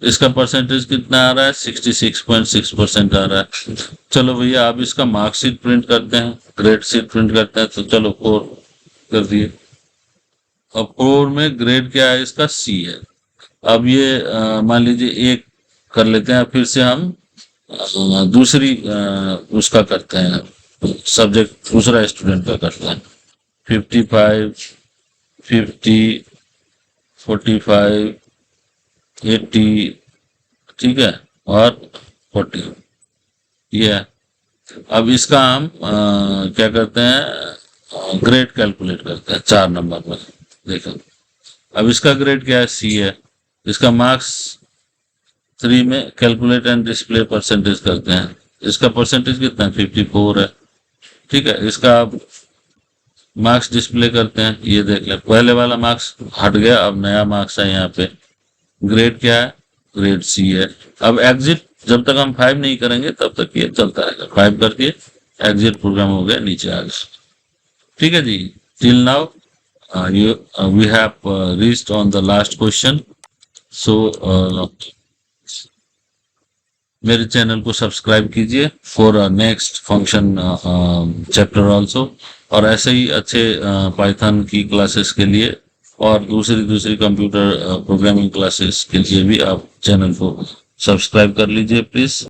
इसका परसेंटेज कितना आ रहा है, 66.6% आ रहा है। चलो भैया, अब इसका मार्कशीट प्रिंट करते हैं, ग्रेड शीट प्रिंट करते हैं। तो चलो 4 कर दिए। अब 4 में ग्रेड क्या है इसका, सी है। अब ये मान लीजिए 1 कर लेते हैं। फिर से हम दूसरी उसका करते हैं, सब्जेक्ट दूसरा स्टूडेंट का करते हैं। 55, 50, 45, 80, ठीक है, और 40, ये है। अब इसका हम क्या करते हैं, ग्रेड कैलकुलेट करते हैं 4 नंबर में। देखो, अब इसका ग्रेड क्या है, सी है। इसका मार्क्स 3 में कैलकुलेट एंड डिस्प्ले परसेंटेज करते हैं। इसका परसेंटेज कितना है, 54 है। ठीक है, इसका अब मार्क्स डिस्प्ले करते हैं। ये देख लें, पहले वाला मार्क्स हट गया, अब नया मार्क्स है यहाँ पे। ग्रेड क्या है, ग्रेड सी है। अब एग्जिट जब तक हम 5 नहीं करेंगे तब तक ये चलता रहेगा। 5 करके एग्जिट प्रोग्राम हो गया, नीचे आ गया। ठीक है जी, till now we have reached on the last question. So मेरे चैनल को सब्सक्राइब कीजिए for next function chapter also, और ऐसे ही अच्छे पाइथन की क्लासेस के लिए और दूसरी कंप्यूटर प्रोग्रामिंग क्लासेस के लिए भी आप चैनल को सब्सक्राइब कर लीजिए प्लीज।